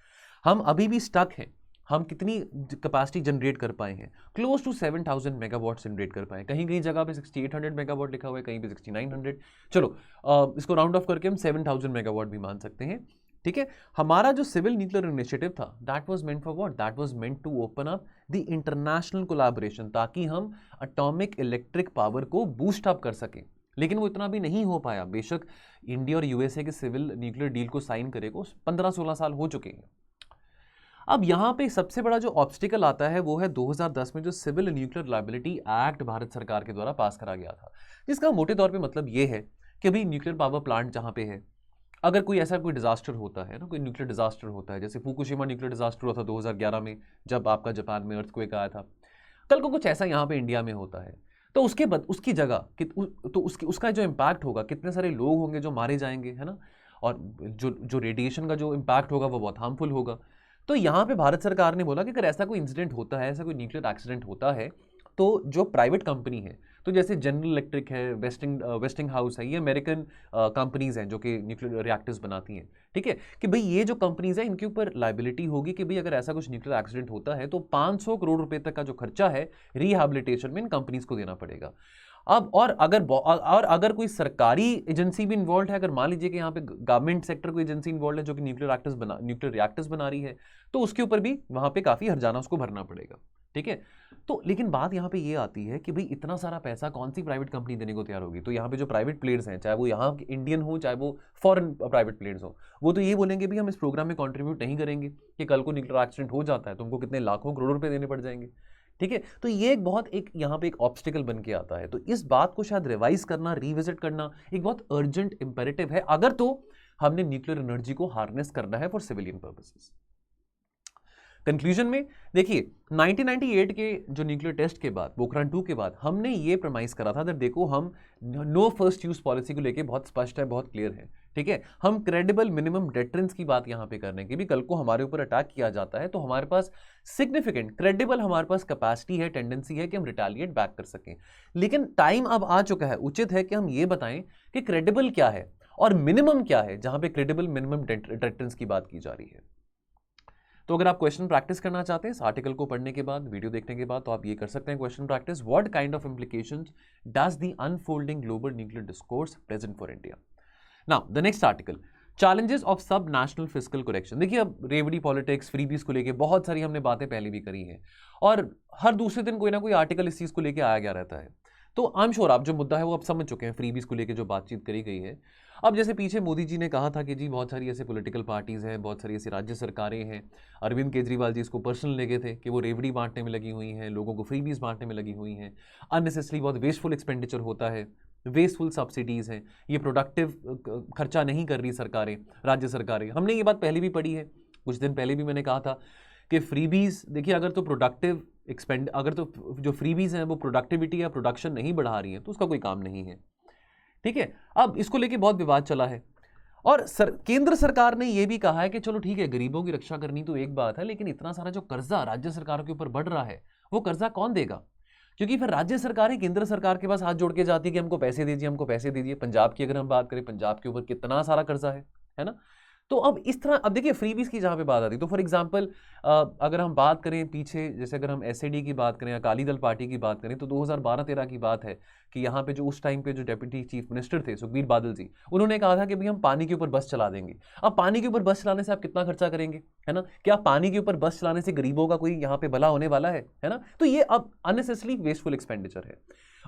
हम अभी भी स्टक हैं, हम कितनी कैपेसिटी जनरेट कर पाए हैं, क्लोज टू 7000 मेगावाट जनरेट कर पाए, कहीं कहीं जगह पे 6800 मेगावाट लिखा हुआ है, कहीं पे 6900, चलो इसको राउंड ऑफ करके हम 7000 मेगावाट भी मान सकते हैं। ठीक है, हमारा जो सिविल न्यूक्लियर इनिशिएटिव था that was meant for what, that was meant to open up the international collaboration, ताकि हम एटॉमिक इलेक्ट्रिक पावर को बूस्ट अप कर सकें, लेकिन वो इतना भी नहीं हो पाया। बेशक इंडिया और यूएसए के सिविल न्यूक्लियर डील को साइन करे को 15-16 साल हो चुके हैं। अब यहाँ पे सबसे बड़ा जो ऑब्स्टिकल आता है वो है 2010 में जो civil nuclear liability act Bharat सरकार के द्वारा पास करा गया था, जिसका मोटे तौर पे मतलब ये है कि अभी न्यूक्लियर पावर प्लांट जहाँ पे है, अगर कोई ऐसा कोई डिजास्टर होता है ना, कोई न्यूक्लियर डिजास्टर होता है, जैसे फुकुशिमा न्यूक्लियर डिजास्टर हुआ था 2011 में जब आपका जापान में अर्थक्वेक आया था, कल को कुछ ऐसा यहाँ पे इंडिया में होता है, तो उसके बाद उसकी जगह तो उसका जो इम्पैक्ट होगा, कितने सारे लोग होंगे जो मारे जाएंगे, है ना, और जो रेडिएशन का जो इम्पैक्ट होगा वो बहुत हार्मफुल होगा। तो यहाँ पे भारत सरकार ने बोला कि अगर ऐसा कोई इंसिडेंट होता है, ऐसा कोई न्यूक्लियर एक्सीडेंट होता है, तो जो प्राइवेट कंपनी है, तो जैसे जनरल इलेक्ट्रिक है, वेस्टिंग हाउस है, ये अमेरिकन कंपनीज हैं जो कि न्यूक्लियर रिएक्टर्स बनाती हैं, ठीक है, कि भाई ये जो कंपनीज हैं इनके ऊपर लायबिलिटी होगी कि भाई अगर ऐसा कुछ न्यूक्लियर एक्सीडेंट होता है तो 500 करोड़ रुपए तक का जो खर्चा है रिहैबिलिटेशन में इन कंपनीज को देना पड़ेगा। अब और अगर कोई सरकारी एजेंसी भी इन्वॉल्व है, अगर मान लीजिए कि यहाँ पे गवर्नमेंट सेक्टर कोई एजेंसी इन्वॉल्व है जो कि न्यूक्लियर रिएक्टर्स बना रही है, तो उसके ऊपर भी वहाँ पे काफ़ी हर्जाना उसको भरना पड़ेगा। ठीक है, तो लेकिन बात यहाँ पे ये आती है कि भाई इतना सारा पैसा कौन सी प्राइवेट कंपनी देने को तैयार होगी। तो यहाँ पे जो प्राइवेट प्लेयर्स हैं, चाहे वो यहाँ इंडियन हो चाहे वो फॉरेन प्राइवेट प्लेयर्स हो, वो तो ये बोलेंगे भी हम इस प्रोग्राम में कंट्रीब्यूट नहीं करेंगे कि कल को न्यूक्लियर एक्सीडेंट हो जाता है तो उनको कितने लाखों करोड़ रुपए देने पड़ जाएंगे। ठीक है, तो ये एक यहाँ पे एक ऑब्स्टिकल बन के आता है। तो इस बात को शायद रिवाइज करना, रिविजिट करना एक बहुत अर्जेंट इंपेरेटिव है, अगर तो हमने न्यूक्लियर एनर्जी को हार्नेस करना है फॉर सिविलियन पर्पसेस। कंक्लूजन में देखिए 1998 के जो न्यूक्लियर टेस्ट के बाद, पोखरण 2 के बाद, हमने ये प्रमाइज करा था, देखो हम नो फर्स्ट यूज पॉलिसी को लेके बहुत स्पष्ट है, बहुत क्लियर है। ठीक है, हम क्रेडिबल मिनिमम डेटरेंस की बात यहां पे करने की भी, कल को हमारे ऊपर अटैक किया जाता है तो हमारे पास सिग्निफिकेंट क्रेडिबल हमारे पास कैपेसिटी है, टेंडेंसी है कि हम रिटेलिएट बैक कर सकें। लेकिन टाइम अब आ चुका है, उचित है कि हम ये बताएं कि क्रेडिबल क्या है और मिनिमम क्या है, जहां पे क्रेडिबल मिनिमम डेटरेंस की बात की जा रही है। तो अगर आप क्वेश्चन प्रैक्टिस करना चाहते हैं इस आर्टिकल को पढ़ने के बाद, वीडियो देखने के बाद, तो आप ये कर सकते हैं question practice. What kind of implications does the unfolding global nuclear discourse present for India. Now the next article, challenges of सब नेशनल फिस्कल करेक्शन। देखिए अब रेवड़ी पॉलिटिक्स, फ्रीबीज को लेके बहुत सारी हमने बातें पहले भी करी हैं और हर दूसरे दिन कोई ना कोई आर्टिकल इस चीज़ को लेके आया गया रहता है। तो आई एम श्योर आप जो मुद्दा है वो आप समझ चुके हैं, फ्रीबीज को लेके जो बातचीत करी गई है। अब जैसे पीछे मोदी जी ने कहा था कि जी बहुत सारी ऐसे पॉलिटिकल पार्टीज़ हैं, बहुत सारी ऐसी राज्य सरकारें हैं, अरविंद केजरीवाल जी इसको पर्सनल ले गए थे कि वो रेवड़ी बांटने में लगी हुई हैं, लोगों को फ्रीबीज बांटने में लगी हुई हैं, अननेसेसरी बहुत वेस्टफुल एक्सपेंडिचर होता है, वेस्टफुल सब्सिडीज़ हैं, ये प्रोडक्टिव खर्चा नहीं कर रही सरकारें, राज्य सरकारें। हमने ये बात पहले भी पढ़ी है, कुछ दिन पहले भी मैंने कहा था कि फ्रीबीज, देखिए अगर तो प्रोडक्टिव अगर तो जो फ्रीबीज हैं वो प्रोडक्टिविटी या प्रोडक्शन नहीं बढ़ा रही हैं तो उसका कोई काम नहीं है। ठीक है, अब इसको लेके बहुत विवाद चला है और केंद्र सरकार ने यह भी कहा है कि चलो ठीक है, गरीबों की रक्षा करनी तो एक बात है, लेकिन इतना सारा जो कर्जा राज्य सरकारों के ऊपर बढ़ रहा है वो कर्जा कौन देगा? क्योंकि फिर राज्य सरकारें केंद्र सरकार के पास हाथ जोड़ के जाती है कि हमको पैसे दीजिए, हमको पैसे दीजिए। पंजाब की अगर हम बात करें, पंजाब के ऊपर कितना सारा कर्जा है ना। तो अब इस तरह, अब देखिए फ्रीबीज की जहाँ पे बात आती है, तो फॉर एग्जांपल अगर हम बात करें पीछे, जैसे अगर हम एसएडी की बात करें, अकाली दल पार्टी की बात करें, तो 2012-13 की बात है कि यहाँ पे जो उस टाइम पे जो डेप्यूटी चीफ मिनिस्टर थे सुखबीर बादल जी, उन्होंने कहा था कि भाई हम पानी के ऊपर बस चला देंगे। अब पानी के ऊपर बस चलाने से आप कितना खर्चा करेंगे, है ना? क्या पानी के ऊपर बस चलाने से गरीबों का कोई यहाँ पे भला होने वाला है ना? तो ये अब अननेसेसरी वेस्टफुल एक्सपेंडिचर है।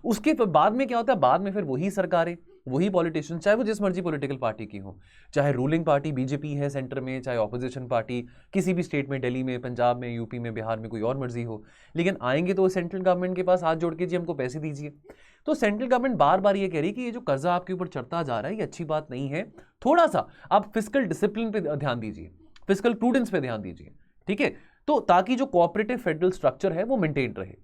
उसके बाद में क्या होता है, बाद में फिर वही सरकारें वही पॉलिटिशियन, चाहे वो जिस मर्जी पॉलिटिकल पार्टी की हो, चाहे रूलिंग पार्टी बीजेपी है सेंटर में, चाहे ऑपोजिशन पार्टी किसी भी स्टेट में, दिल्ली में, पंजाब में, यूपी में, बिहार में, कोई और मर्जी हो, लेकिन आएंगे तो सेंट्रल गवर्नमेंट के पास हाथ जोड़ के जी हमको पैसे दीजिए। तो सेंट्रल गवर्नमेंट बार बार ये कह रही है कि ये जो कर्जा आपके ऊपर चढ़ता जा रहा है ये अच्छी बात नहीं है, थोड़ा सा आप फिस्कल डिसिप्लिन पे ध्यान दीजिए, फिस्कल प्रूडेंस पे ध्यान दीजिए, ठीक है, तो ताकि जो कोऑपरेटिव फेडरल स्ट्रक्चर है वो मेंटेन रहे।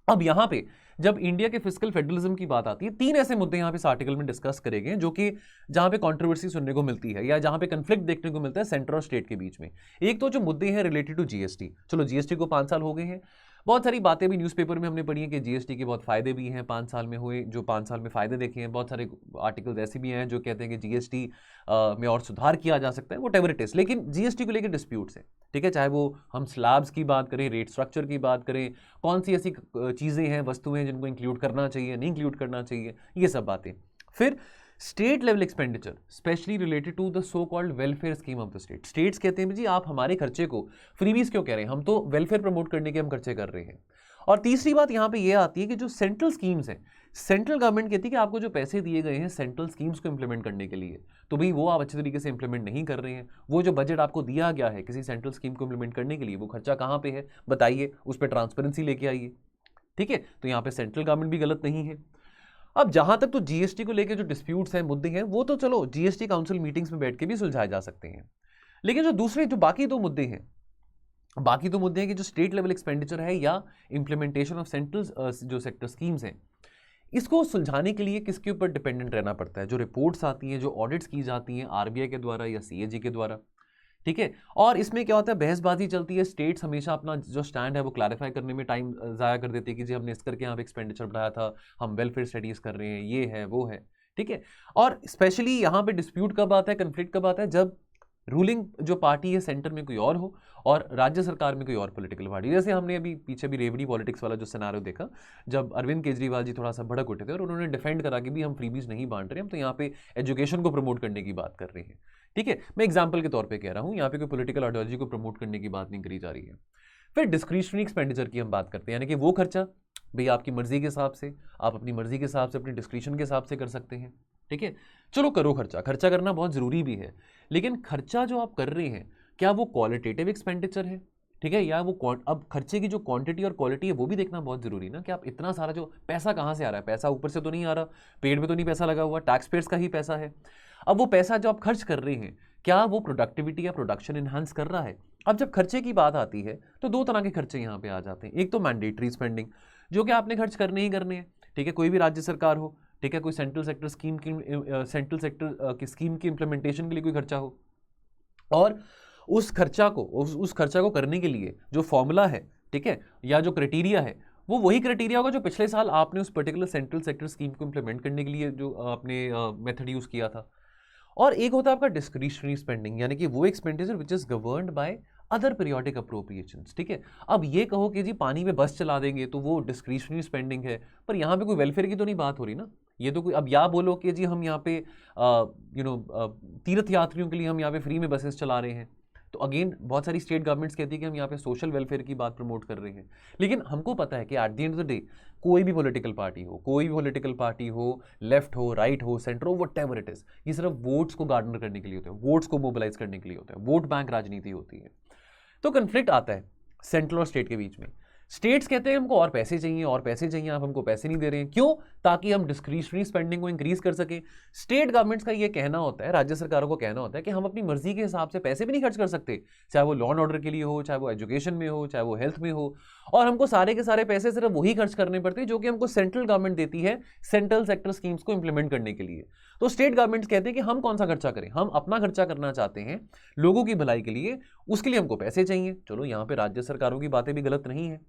अब यहां पे जब इंडिया के फिस्कल फेडरलिज्म की बात आती है, 3 ऐसे मुद्दे यहां पे इस आर्टिकल में डिस्कस करेंगे जो कि जहां पे कंट्रोवर्सी सुनने को मिलती है या जहां पे कंफ्लिक्ट देखने को मिलता है सेंटर और स्टेट के बीच में। एक तो जो मुद्दे हैं रिलेटेड टू जीएसटी, चलो जीएसटी को 5 साल हो गए हैं, बहुत सारी बातें भी न्यूज़पेपर में हमने पढ़ी हैं कि जीएसटी के बहुत फायदे भी हैं 5 साल में हुए, जो 5 साल में फायदे देखे हैं, बहुत सारे आर्टिकल्स ऐसे भी हैं जो कहते हैं कि जीएसटी में और सुधार किया जा सकता है, वो टेवर इट इज, लेकिन जीएसटी को लेकर डिस्प्यूट्स है, ठीक है, चाहे वो हम स्लैब्स की बात करें, रेट स्ट्रक्चर की बात करें, कौन सी ऐसी चीज़ें हैं, वस्तुएं जिनको इंक्लूड करना चाहिए, नहीं इंक्लूड करना चाहिए, ये सब बातें। फिर state level expenditure specially related to the so called welfare scheme of the state. States कहते हैं जी आप हमारे खर्चे को फ्रीबीज क्यों कह रहे हैं, हम तो वेलफेयर प्रमोट करने के हम खर्चे कर रहे हैं। और तीसरी बात यहां पे ये आती है कि जो सेंट्रल स्कीम्स हैं, सेंट्रल गवर्नमेंट कहती है कि आपको जो पैसे दिए गए हैं सेंट्रल स्कीम्स को इंप्लीमेंट करने के लिए, तो भाई वो आप अच्छे तरीके से इंप्लीमेंट नहीं कर रहे हैं। वो जो बजट आपको दिया गया है किसी सेंट्रल स्कीम को इंप्लीमेंट करने के लिए, वो खर्चा कहां पे है बताइए, उस पर ट्रांसपेरेंसी लेके आइए, ठीक है। तो यहाँ पे सेंट्रल गवर्नमेंट भी गलत नहीं है। अब जहां तक तो जीएसटी को लेकर जो डिस्प्यूट्स हैं, मुद्दे हैं, वो तो चलो जीएसटी काउंसिल मीटिंग्स में बैठ के भी सुलझाए जा सकते हैं, लेकिन जो दूसरे जो बाकी दो मुद्दे हैं कि जो स्टेट लेवल एक्सपेंडिचर है या इंप्लीमेंटेशन ऑफ सेंट्रल जो सेक्टर स्कीम्स हैं, इसको सुलझाने के लिए किसके ऊपर डिपेंडेंट रहना पड़ता है, जो रिपोर्ट्स आती हैं, जो ऑडिट्स की जाती हैं आरबीआई के द्वारा या सीएजी के द्वारा, ठीक है। और इसमें क्या होता है, बहसबाजी चलती है, स्टेट्स हमेशा अपना जो स्टैंड है वो क्लैरिफाई करने में टाइम ज़ाया कर देती है कि जी हमने इस करके यहाँ पे एक्सपेंडिचर बढ़ाया था, हम वेलफेयर स्टडीज़ कर रहे हैं, ये है वो है, ठीक है। और स्पेशली यहाँ पे डिस्प्यूट कब आता है, कन्फ्लिक्ट कब आता है, जब रूलिंग जो पार्टी है सेंटर में कोई और हो और राज्य सरकार में कोई और पॉलिटिकल पार्टी। जैसे हमने अभी पीछे भी रेवड़ी पॉलिटिक्स वाला जो सिनारियो देखा, जब अरविंद केजरीवाल जी थोड़ा सा भड़क उठे थे और उन्होंने डिफेंड करा कि भी हम फ्रीबीज नहीं बांट रहे, हम तो यहाँ पे एजुकेशन को प्रमोट करने की बात कर रहे हैं, ठीक है। मैं एग्जाम्पल के तौर पर कह रहा हूँ, यहाँ पे कोई पॉलिटिकल आइडियोलॉजी को प्रमोट करने की बात नहीं करी जा रही है। फिर डिस्क्रिशनरी एक्सपेंडिचर की हम बात करते हैं, यानी कि वो खर्चा भाई आपकी मर्जी के हिसाब से, आप अपनी मर्जी के हिसाब से, अपनी डिस्क्रिशन के हिसाब से कर सकते हैं, ठीक है। चलो करो खर्चा, खर्चा करना बहुत ज़रूरी भी है, लेकिन खर्चा जो आप कर रहे हैं क्या वो क्वालिटेटिव एक्सपेंडिचर है, ठीक है, या वो अब खर्चे की जो क्वांटिटी और क्वालिटी है वो भी देखना बहुत ज़रूरी ना, कि आप इतना सारा जो पैसा कहाँ से आ रहा है, पैसा ऊपर से तो नहीं आ रहा, पेड़ में तो नहीं पैसा लगा हुआ, टैक्स पेयर्स का ही पैसा है। अब वो पैसा जो आप खर्च कर रहे हैं क्या वो प्रोडक्टिविटी या प्रोडक्शन इन्हांस कर रहा है। अब जब खर्चे की बात आती है तो 2 तरह के खर्चे यहाँ पे आ जाते हैं। एक तो मैंडेटरी स्पेंडिंग, जो कि आपने खर्च करने ही करने हैं, ठीक है, कोई भी राज्य सरकार हो, ठीक है, कोई सेंट्रल सेक्टर स्कीम की स्कीम की इंप्लीमेंटेशन के लिए कोई खर्चा हो, और उस खर्चा को करने के लिए जो फॉर्मूला है, ठीक है, या जो क्राइटेरिया है, वो वही क्राइटेरिया होगा जो पिछले साल आपने उस पर्टिकुलर सेंट्रल सेक्टर स्कीम को इंप्लीमेंट करने के लिए जो आपने मेथड यूज किया था। और एक होता है आपका डिस्क्रिशनरी स्पेंडिंग, यानी कि वो expenditure which is governed by other periodic appropriations, ठीक है। अब ये कहो कि जी पानी में बस चला देंगे तो वो डिस्क्रिशनरी स्पेंडिंग है, पर यहाँ पे कोई वेलफेयर की तो नहीं बात हो रही ना, ये तो कोई, अब या बोलो कि जी हम यहाँ पे तीर्थ यात्रियों के लिए हम यहाँ पे फ्री में बसेस चला रहे हैं, तो अगेन बहुत सारी स्टेट गवर्नमेंट्स कहती है कि हम यहाँ पे सोशल वेलफेयर की बात प्रमोट कर रहे हैं, लेकिन हमको पता है कि at the end of the day कोई भी पॉलिटिकल पार्टी हो, लेफ्ट हो, राइट हो, सेंटर हो, व्हाटएवर इट इज, ये सिर्फ वोट्स को गार्डर करने के लिए होते हैं, वोट्स को मोबिलाइज करने के लिए होते हैं, वोट बैंक राजनीति होती है। तो कन्फ्लिक्ट आता है सेंट्रल और स्टेट के बीच में। स्टेट्स कहते हैं हमको और पैसे चाहिए, आप हमको पैसे नहीं दे रहे हैं, क्यों? ताकि हम डिस्क्रिशनरी स्पेंडिंग को इंक्रीज कर सकें। स्टेट गवर्नमेंट्स का ये कहना होता है, राज्य सरकारों को कहना होता है कि हम अपनी मर्जी के हिसाब से पैसे भी नहीं खर्च कर सकते, चाहे वो लॉ एंड ऑर्डर के लिए हो, चाहे वो एजुकेशन में हो, चाहे वो हेल्थ में हो, और हमको सारे के सारे पैसे सिर्फ वही खर्च करने पड़ते हैं जो कि हमको सेंट्रल गवर्नमेंट देती है सेंट्रल सेक्टर स्कीम्स को इंप्लीमेंट करने के लिए। तो स्टेट गवर्नमेंट्स कहते हैं कि हम कौन सा खर्चा करें, हम अपना खर्चा करना चाहते हैं लोगों की भलाई के लिए, उसके लिए हमको पैसे चाहिए। चलो यहाँ पे राज्य सरकारों की बातें भी गलत नहीं है।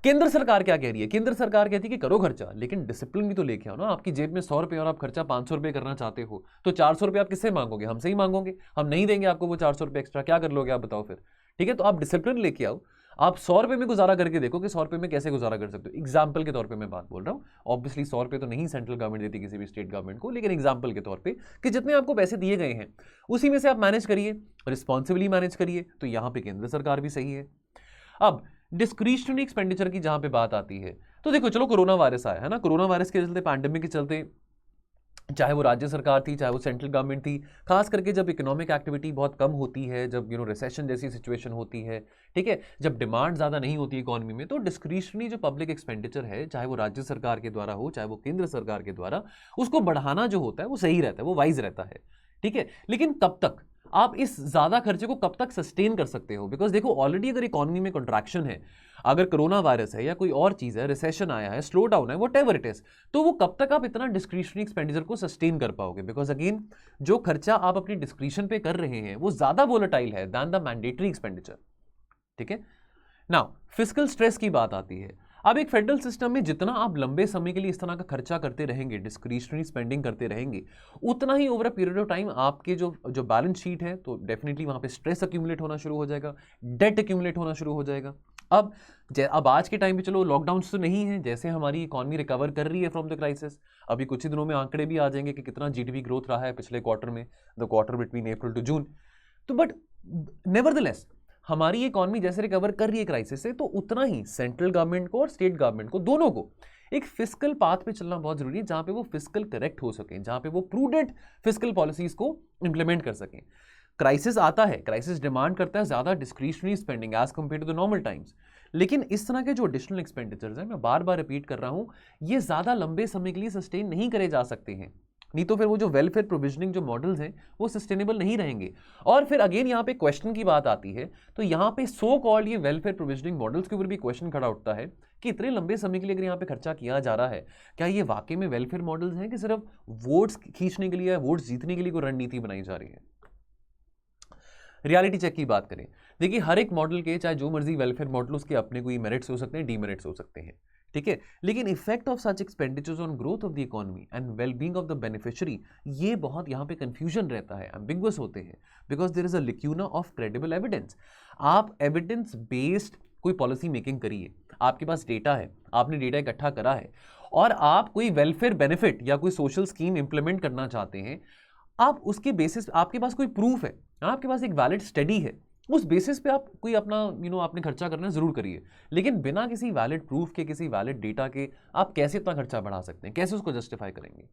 केंद्र सरकार क्या कह रही है? केंद्र सरकार कहती है कि करो खर्चा, लेकिन डिसिप्लिन भी तो लेके आओ ना। आपकी जेब में 100 रुपए और आप खर्चा 500 रुपए करना चाहते हो, तो 400 रुपए आप किससे मांगोगे? हमसे ही मांगोगे। हम नहीं देंगे आपको वो 400 रुपए एक्स्ट्रा, क्या कर लोगे आप बताओ फिर? ठीक है, तो आप डिसिप्लिन लेके आओ। आप 100 रुपए में गुजारा करके देखो कि 100 रुपए में कैसे गुजारा कर सकते हो। एग्जाम्पल के तौर पे मैं बात बोल रहा हूँ, ऑब्वियसली 100 रुपए तो नहीं सेंट्रल गवर्नमेंट देती किसी भी स्टेट गवर्नमेंट को, लेकिन एग्जाम्पल के तौर पे कि जितने आपको पैसे दिए गए हैं उसी में से आप मैनेज करिए, रिस्पॉन्सिबली मैनेज करिए। तो यहाँ पे केंद्र सरकार भी सही है। अब डिस्क्रिशनरी एक्सपेंडिचर की जहां पे बात आती है, तो देखो चलो कोरोना वायरस आया है ना, कोरोना वायरस के चलते, पैंडेमिक के चलते, चाहे वो राज्य सरकार थी चाहे वो सेंट्रल गवर्नमेंट थी, खास करके जब इकोनॉमिक एक्टिविटी बहुत कम होती है, जब रिसेशन जैसी सिचुएशन होती है, ठीक है, जब डिमांड ज़्यादा नहीं होती इकोनॉमी में, तो डिस्क्रिशनरी जो पब्लिक एक्सपेंडिचर है, चाहे वो राज्य सरकार के द्वारा हो चाहे वो केंद्र सरकार के द्वारा, उसको बढ़ाना जो होता है वो सही रहता है, वो वाइज रहता है, ठीक है। लेकिन कब तक आप इस ज़्यादा खर्चे को कब तक सस्टेन कर सकते हो? बिकॉज देखो ऑलरेडी अगर इकोनॉमी में कॉन्ट्रैक्शन है, अगर कोरोना वायरस है या कोई और चीज़ है, रिसेशन आया है, स्लो डाउन है, व्हाटएवर इट इज, तो वो कब तक आप इतना डिस्क्रिशनरी एक्सपेंडिचर को सस्टेन कर पाओगे? बिकॉज अगेन जो खर्चा आप अपनी डिस्क्रिशन पे कर रहे हैं वो ज़्यादा वोलेटाइल है दैन द मैंडेटरी एक्सपेंडिचर, ठीक है। नाउ फिस्कल स्ट्रेस की बात आती है। अब एक फेडरल सिस्टम में जितना आप लंबे समय के लिए इस तरह का खर्चा करते रहेंगे, डिस्क्रिशनरी स्पेंडिंग करते रहेंगे, उतना ही over a period of time आपके जो बैलेंस शीट है, तो डेफिनेटली वहां पे स्ट्रेस अक्यूमुलेट होना शुरू हो जाएगा, डेट अक्यूमुलेट होना शुरू हो जाएगा। अब आज के टाइम पे चलो लॉकडाउन तो नहीं है, जैसे हमारी इकॉनमी रिकवर कर रही है फ्रॉम द क्राइसिस, अभी कुछ ही दिनों में आंकड़े भी आ जाएंगे कि कितना जीडीपी ग्रोथ रहा है पिछले क्वार्टर में, the quarter between April to June. तो बट नेवरदलेस हमारी इकॉनमी जैसे रिकवर कर रही है क्राइसिस से, तो उतना ही सेंट्रल गवर्नमेंट को और स्टेट गवर्नमेंट को, दोनों को एक फिस्कल पाथ पे चलना बहुत जरूरी है, जहां पे वो फिस्कल करेक्ट हो सके, जहां पे वो प्रूडेंट फिस्कल पॉलिसीज को इंप्लीमेंट कर सकें। क्राइसिस आता है, क्राइसिस डिमांड करता है ज्यादा discretionary spending as compared to the normal times, लेकिन इस तरह के जो एडिशनल एक्सपेंडिचर्स हैं, मैं बार बार रिपीट कर रहा हूं, ये ज्यादा लंबे समय के लिए सस्टेन नहीं करे जा सकते हैं, नहीं तो फिर वो जो वेलफेयर प्रोविजनिंग जो मॉडल्स हैं वो सस्टेनेबल नहीं रहेंगे। और फिर अगेन यहाँ पे क्वेश्चन की बात आती है, तो यहाँ पे सो कॉल्ड ये वेलफेयर प्रोविजनिंग मॉडल्स के ऊपर भी क्वेश्चन खड़ा उठता है कि इतने लंबे समय के लिए अगर यहाँ पे खर्चा किया जा रहा है, क्या ये वाकई में वेलफेयर मॉडल्स हैं कि सिर्फ वोट्स खींचने के लिए, वोट्स जीतने के लिए कोई रणनीति बनाई जा रही है? रियलिटी चेक की बात करें, देखिए हर एक मॉडल के चाहे जो मर्जी वेलफेयर मॉडल, उसके अपने कोई मेरिट्स हो सकते हैं, डीमेरिट्स हो सकते हैं, ठीक है, लेकिन effect of such expenditures on growth of the economy and wellbeing of the beneficiary, ये बहुत यहाँ पे कंफ्यूजन रहता है, एम्बिगुअस होते हैं, because there is a lacuna of credible evidence. आप एविडेंस बेस्ड कोई पॉलिसी मेकिंग करिए, आपके पास डेटा है, आपने डेटा इकट्ठा करा है, और आप कोई वेलफेयर बेनिफिट या कोई सोशल स्कीम इंप्लीमेंट करना चाहते हैं, आप उसके बेसिस, आपके पास कोई प्रूफ है, आपके पास एक वैलिड स्टडी है, उस बेसिस पे आप कोई अपना आपने खर्चा करना जरूर करिए, लेकिन बिना किसी वैलिड प्रूफ के, किसी वैलिड डेटा के आप कैसे इतना खर्चा बढ़ा सकते हैं, कैसे उसको जस्टिफाई करेंगे?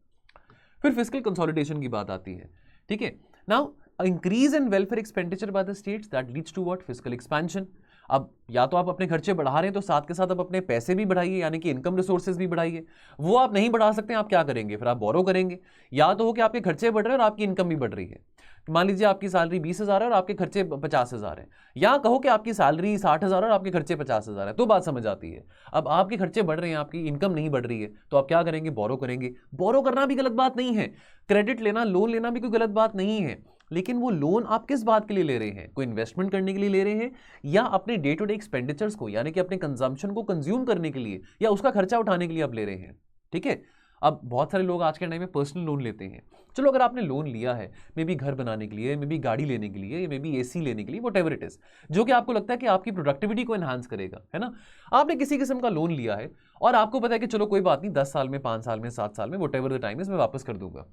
फिर फिस्कल कंसोलिडेशन की बात आती है, ठीक है। Now increase in welfare expenditure by the states that leads to what? Fiscal expansion. अब या तो आप अपने खर्चे बढ़ा रहे हैं, तो साथ के साथ आप अपने पैसे भी बढ़ाइए, यानी कि इनकम रिसोर्सेज भी बढ़ाइए। वो आप नहीं बढ़ा सकते, आप क्या करेंगे? फिर आप बोरो करेंगे। या तो हो कि आपके खर्चे बढ़ रहे हैं और आपकी इनकम भी बढ़ रही है, मान लीजिए आपकी सैलरी 20,000 है और आपके खर्चे 50,000 है, या कहो कि आपकी सैलरी 60,000 और आपके खर्चे 50,000 है, तो बात समझ आती है। अब आपके खर्चे बढ़ रहे हैं, आपकी इनकम नहीं बढ़ रही है, तो आप क्या करेंगे? बोरो करेंगे। बोरो करना भी गलत बात नहीं है, क्रेडिट लेना, लोन लेना भी कोई गलत बात नहीं है, लेकिन वो लोन आप किस बात के लिए ले रहे हैं? कोई इन्वेस्टमेंट करने के लिए ले रहे हैं, या अपने डे टू डे एक्सपेंडिचर्स को, यानी कि अपने कंजम्पशन को कंज्यूम करने के लिए, या उसका खर्चा उठाने के लिए आप ले रहे हैं, ठीक है। अब बहुत सारे लोग आज के टाइम में पर्सनल लोन लेते हैं। चलो अगर आपने लोन लिया है मे बी घर बनाने के लिए, मे बी गाड़ी लेने के लिए, मे बी एसी लेने के लिए, व्हाटएवर इट इज, जो कि आपको लगता है कि आपकी प्रोडक्टिविटी को एनहांस करेगा, है ना, आपने किसी किस्म का लोन लिया है और आपको पता है कि चलो कोई बात नहीं, 10 साल में, 5 साल में, 7 साल में, व्हाटएवर द टाइम इज, मैं वापस कर दूंगा।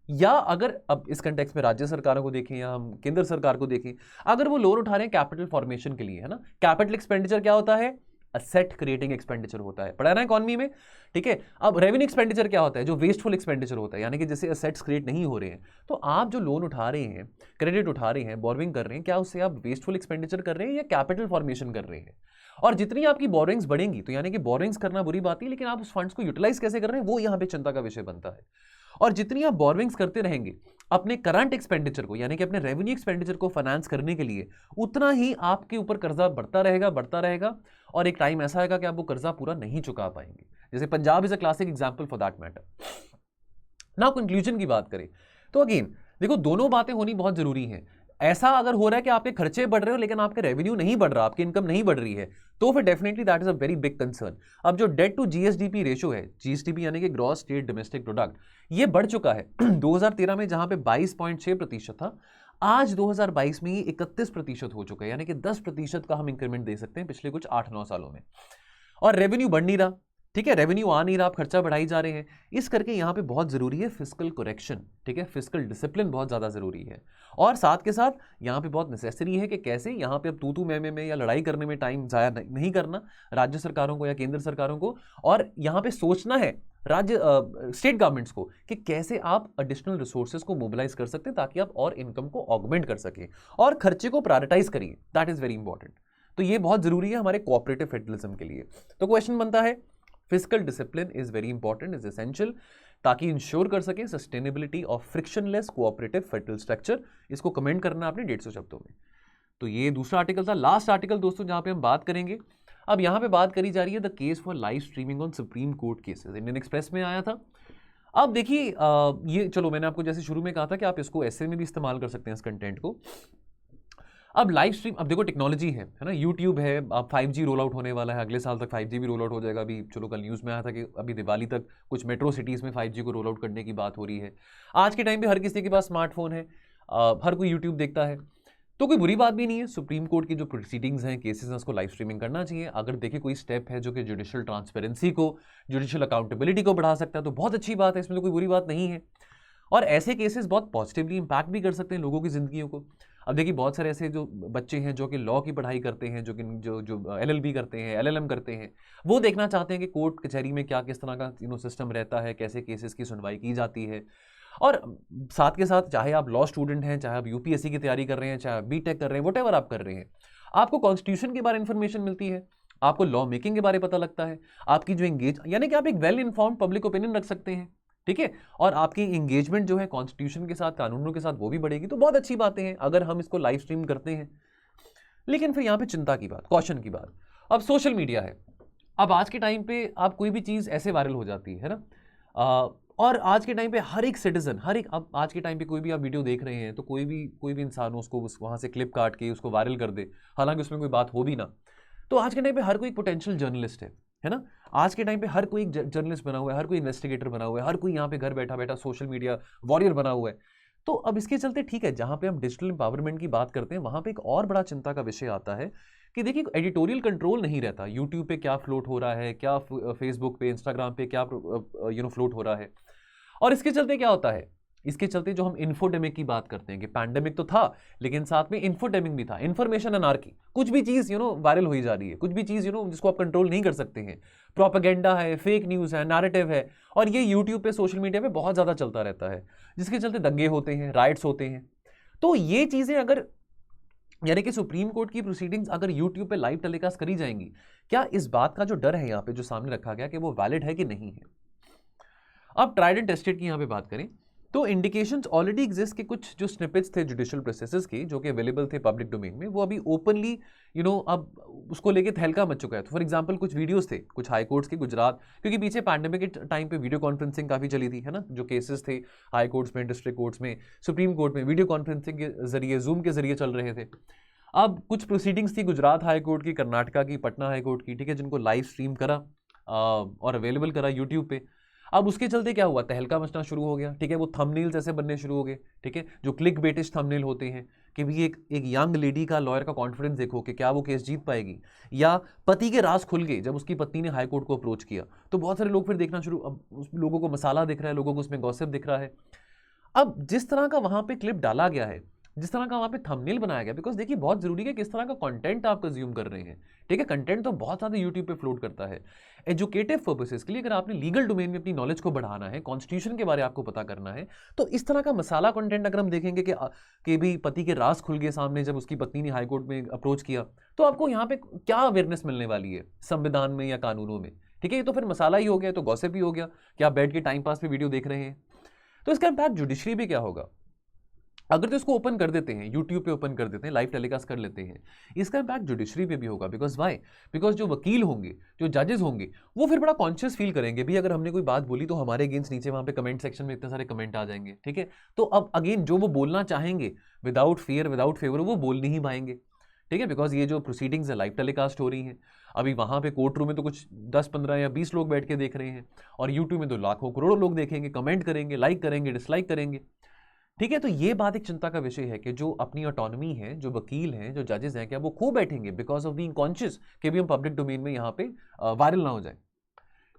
या अगर अब इस कंटेक्स्ट में राज्य सरकारों को देखें या हम केंद्र सरकार को देखें, अगर वो लोन उठा रहे हैं कैपिटल फॉर्मेशन के लिए, है ना, कैपिटल एक्सपेंडिचर क्या होता है? असेट क्रिएटिंग एक्सपेंडिचर होता है, पढ़ा ना इकोनॉमी में, ठीक है। अब रेवेन्यू एक्सपेंडिचर क्या होता है? जो वेस्टफुल एक्सपेंडिचर होता है, यानी कि जैसे असेट्स क्रिएट नहीं हो रहे हैं। तो आप जो लोन उठा रहे हैं, क्रेडिट उठा रहे हैं, बोरोइंग कर रहे हैं, क्या उससे आप वेस्टफुल एक्सपेंडिचर कर रहे हैं या कैपिटल फॉर्मेशन कर रहे हैं? और जितनी आपकी बोरोइंग्स बढ़ेंगी, तो यानी कि बोरोइंग्स करना बुरी बात है, लेकिन आप उस फंड्स को यूटिलाइज कैसे कर रहे हैं, वो यहाँ पे चिंता का विषय बनता है। और जितनी आप बोरोइंग्स करते रहेंगे अपने करंट एक्सपेंडिचर को, यानी कि अपने रेवेन्यू एक्सपेंडिचर को फाइनेंस करने के लिए, उतना ही आपके ऊपर कर्जा बढ़ता रहेगा, और एक टाइम ऐसा आएगा कि आप वो कर्जा पूरा नहीं चुका पाएंगे। जैसे Punjab is a classic example for that matter. Now conclusion की बात करें तो अगेन देखो, दोनों बातें होनी बहुत जरूरी हैं। ऐसा अगर हो रहा है कि आपके खर्चे बढ़ रहे हो लेकिन आपके रेवेन्यू नहीं बढ़ रहा, आपकी इनकम नहीं बढ़ रही है, तो फिर definitely that is a very big concern. अब जो डेट टू जीएसडीपी रेशो है, जीएसडीपी यानी कि ग्रॉस स्टेट डोमेस्टिक प्रोडक्ट, ये बढ़ चुका है 2013 में जहां पे 22.6% था, आज 2022 में ये 31% हो चुका है, यानी कि 10% का हम इंक्रीमेंट दे सकते हैं पिछले कुछ 8-9 सालों में। और रेवेन्यू बढ़ नहीं रहा, ठीक है, रेवेन्यू आ नहीं रहा, आप खर्चा बढ़ाई जा रहे हैं, इस करके यहाँ पे बहुत जरूरी है फिस्कल करेक्शन, ठीक है, फिस्कल डिसिप्लिन बहुत ज्यादा जरूरी है। और साथ के साथ यहाँ पे बहुत नेसेसरी है कि कैसे यहाँ पे अब तू मैं में या लड़ाई करने में टाइम जाया नहीं करना राज्य सरकारों को या केंद्र सरकारों को, और यहाँ पे सोचना है राज्य स्टेट गवर्नमेंट्स को कि कैसे आप एडिशनल रिसोर्सेज को मोबिलाइज कर सकते हैं ताकि आप और इनकम को ऑगमेंट कर सकें और खर्चे को प्रायोरिटाइज करिए, दैट इज वेरी इंपॉर्टेंट। तो ये बहुत जरूरी है हमारे कोऑपरेटिव फेडरलिज्म के लिए। तो क्वेश्चन बनता है fiscal discipline is very important, is essential, ताकि इंश्योर कर सके sustainability of frictionless cooperative federal structure. इसको कमेंट करना आपने 150 शब्दों में। तो ये दूसरा आर्टिकल था। लास्ट आर्टिकल दोस्तों जहां पे हम बात करेंगे, अब यहां पे बात करी जा रही है the case for live streaming on supreme court cases, Indian express में आया था। अब देखिए ये चलो मैंने आपको जैसे शुरू में कहा था कि आप इसको ऐसे में भी इस्तेमाल कर सकते हैं इस कंटेंट को। अब लाइव स्ट्रीम, अब देखो टेक्नोलॉजी है ना, यूट्यूब है, अब 5G रोल आउट होने वाला है, अगले साल तक 5G भी रोल आउट हो जाएगा। अभी चलो कल न्यूज़ में आया था कि अभी दिवाली तक कुछ मेट्रो सिटीज़ में 5G को रोल आउट करने की बात हो रही है। आज के टाइम पे हर किसी के पास स्मार्टफोन है, हर कोई यूट्यूब देखता है, तो कोई बुरी बात भी नहीं है। सुप्रीम कोर्ट की जो प्रोसीडिंग्स हैं, केसेस हैं, उसको लाइव स्ट्रीमिंग करना चाहिए। अगर देखिए कोई स्टेप है जो कि जुडिशियल ट्रांसपेरेंसी को, जुडिशियल अकाउंटेबिलिटी को बढ़ा सकता है तो बहुत अच्छी बात है, इसमें तो कोई बुरी बात नहीं है। और ऐसे केसेस बहुत पॉजिटिवली इंपैक्ट भी कर सकते हैं लोगों की जिंदगियों को। अब देखिए बहुत सारे ऐसे जो बच्चे हैं जो कि लॉ की पढ़ाई करते हैं, जो कि जो LLB करते हैं, LLM करते हैं, वो देखना चाहते हैं कि कोर्ट कचहरी में क्या किस तरह का सिस्टम रहता है, कैसे केसेस की सुनवाई की जाती है। और साथ के साथ चाहे आप लॉ स्टूडेंट हैं, चाहे आप UPSC की तैयारी कर रहे हैं, चाहे आप BTech कर रहे हैं, वॉटेवर आप कर रहे हैं, आपको कॉन्स्टिट्यूशन के बारे में इंफॉर्मेशन मिलती है, आपको लॉ मेकिंग के बारे में पता लगता है, आपकी जो यानी कि आप एक वेल इन्फॉर्म्ड पब्लिक ओपिनियन रख सकते हैं, ठीक है, और आपकी एंगेजमेंट जो है कॉन्स्टिट्यूशन के साथ, कानूनों के साथ, वो भी बढ़ेगी। तो बहुत अच्छी बातें हैं अगर हम इसको लाइव स्ट्रीम करते हैं। लेकिन फिर यहाँ पे चिंता की बात, कॉशन की बात, अब सोशल मीडिया है। अब आज के टाइम पे आप कोई भी चीज़ ऐसे वायरल हो जाती है ना, और आज के टाइम पे हर एक सिटीजन, अब आज के टाइम पे कोई भी आप वीडियो देख रहे हैं तो कोई भी इंसान उसको वहाँ से क्लिप काट के उसको वायरल कर दे, हालांकि उसमें कोई बात हो भी ना। तो आज के टाइम पे हर कोई पोटेंशियल जर्नलिस्ट है ना। आज के टाइम पे हर कोई जर्नलिस्ट बना हुआ है, हर कोई इन्वेस्टिगेटर बना हुआ है, हर कोई यहाँ पे घर बैठा बैठा सोशल मीडिया वॉरियर बना हुआ है। तो अब इसके चलते ठीक है, जहाँ पे हम डिजिटल एम्पावरमेंट की बात करते हैं वहाँ पे एक और बड़ा चिंता का विषय आता है कि देखिए एडिटोरियल कंट्रोल नहीं रहता। यूट्यूब पे क्या फ्लोट हो रहा है, क्या फेसबुक पे, इंस्टाग्राम पे क्या फ्लोट हो रहा है। और इसके चलते क्या होता है, इसके चलते जो हम इन्फोडेमिक की बात करते हैं कि पैंडेमिक तो था लेकिन साथ में इन्फोडेमिक भी था, इन्फॉर्मेशन अनार्की, कुछ भी चीज वायरल हो ही जा रही है, कुछ भी चीज जिसको आप कंट्रोल नहीं कर सकते हैं, प्रोपेगेंडा है, फेक न्यूज है, नैरेटिव है, और ये यूट्यूब पे, सोशल मीडिया पे बहुत ज्यादा चलता रहता है, जिसके चलते दंगे होते हैं, राइट्स होते हैं। तो ये चीजें अगर यानी कि सुप्रीम कोर्ट की प्रोसीडिंग्स अगर यूट्यूब पे लाइव टेलीकास्ट करी जाएंगी, क्या इस बात का जो डर है यहाँ पे जो सामने रखा गया कि वो वैलिड है कि नहीं है। अब ट्राइड एंड टेस्टेड की यहाँ पे बात करें तो इंडिकेशंस ऑलरेडी एग्जिस्ट कि कुछ जो स्निपेट्स थे जुडिशियल प्रोसेसेस के जो कि अवेलेबल थे पब्लिक डोमेन में, वो अभी ओपनली अब उसको लेके तहलका मच चुका है। तो फॉर एग्जांपल कुछ वीडियोस थे कुछ हाई कोर्ट्स के गुजरात, क्योंकि पीछे पैंडेमिक के टाइम पे वीडियो कॉन्फ्रेंसिंग काफ़ी चली थी, है ना, जो केसेस थे हाई कोर्ट्स में, डिस्ट्रिक्ट कोर्ट्स में, सुप्रीम कोर्ट में वीडियो कॉन्फ्रेंसिंग के जरिए, जूम के जरिए चल रहे थे। अब कुछ प्रोसीडिंग्स थी गुजरात हाई कोर्ट की, कर्नाटका की, पटना हाई कोर्ट की, ठीक है, जिनको लाइव स्ट्रीम करा और अवेलेबल करा यूट्यूब पे। अब उसके चलते क्या हुआ, तहलका मचना शुरू हो गया, ठीक है, वो थंबनेल्स ऐसे बनने शुरू हो गए, ठीक है, जो क्लिक बेटिश थंबनेल होते हैं कि भी एक यंग लेडी का, लॉयर का कॉन्फिडेंस देखो कि क्या वो केस जीत पाएगी, या पति के राज खुल गए जब उसकी पत्नी ने हाई कोर्ट को अप्रोच किया, तो बहुत सारे लोग फिर देखना शुरू, अब उस लोगों को मसाला दिख रहा है, लोगों को उसमें गॉसिप दिख रहा है। अब जिस तरह का वहां पे क्लिप डाला गया है, जिस तरह का वहां पे थंबनेल बनाया गया, बिकॉज देखिए बहुत जरूरी है किस तरह का कंटेंट आप कंज्यूम कर रहे हैं, ठीक है, कंटेंट तो बहुत ज्यादा यूट्यूब पे फ्लोट करता है एजुकेटिव पर्पसेस के लिए। अगर आपने लीगल डोमेन में अपनी नॉलेज को बढ़ाना है, कॉन्स्टिट्यूशन के बारे आपको पता करना है, तो इस तरह का मसाला कंटेंट अगर हम देखेंगे कि भी पति के राज खुल गए सामने जब उसकी पत्नी ने हाईकोर्ट में अप्रोच किया, तो आपको यहाँ पे क्या अवेयरनेस मिलने वाली है संविधान में या कानूनों में, ठीक है, ये तो फिर मसाला ही हो गया, तो गॉसिप भी हो गया कि आप बैठ के टाइम पास पे वीडियो देख रहे हैं। तो इसका इम्पैक्ट जुडिशरी पे क्या होगा अगर तो इसको ओपन कर देते हैं, यूट्यूब पे ओपन कर देते हैं, लाइव टेलीकास्ट कर लेते हैं, इसका इम्पैक्ट जुडिशरी पे भी होगा। बिकॉज वाई, बिकॉज जो वकील होंगे, जो जजेस होंगे, वो फिर बड़ा कॉन्शियस फील करेंगे भी अगर हमने कोई बात बोली तो हमारे अगेंस्ट नीचे वहाँ पे कमेंट सेक्शन में इतने सारे कमेंट आ जाएंगे, ठीक है, तो अब अगेन जो वो बोलना चाहेंगे विदाउट फियर, विदाउट फेवर, वो बोल नहीं पाएंगे, ठीक है, बिकॉज ये जो प्रोसीडिंग्स है लाइव टेलीकास्ट हो रही हैं। अभी वहाँ पे कोर्ट रूम में तो कुछ 10, 15 या 20 लोग बैठ के देख रहे हैं, और यूट्यूब में तो लाखों करोड़ों लोग देखेंगे, कमेंट करेंगे, लाइक करेंगे, डिसलाइक करेंगे, ठीक है। तो ये बात एक चिंता का विषय है कि जो अपनी ऑटोनॉमी है, जो वकील हैं, जो जजेस हैं, क्या वो खो बैठेंगे बिकॉज ऑफ बीइंग कॉन्शियस कि भी हम पब्लिक डोमेन में यहाँ पे वायरल ना हो जाए।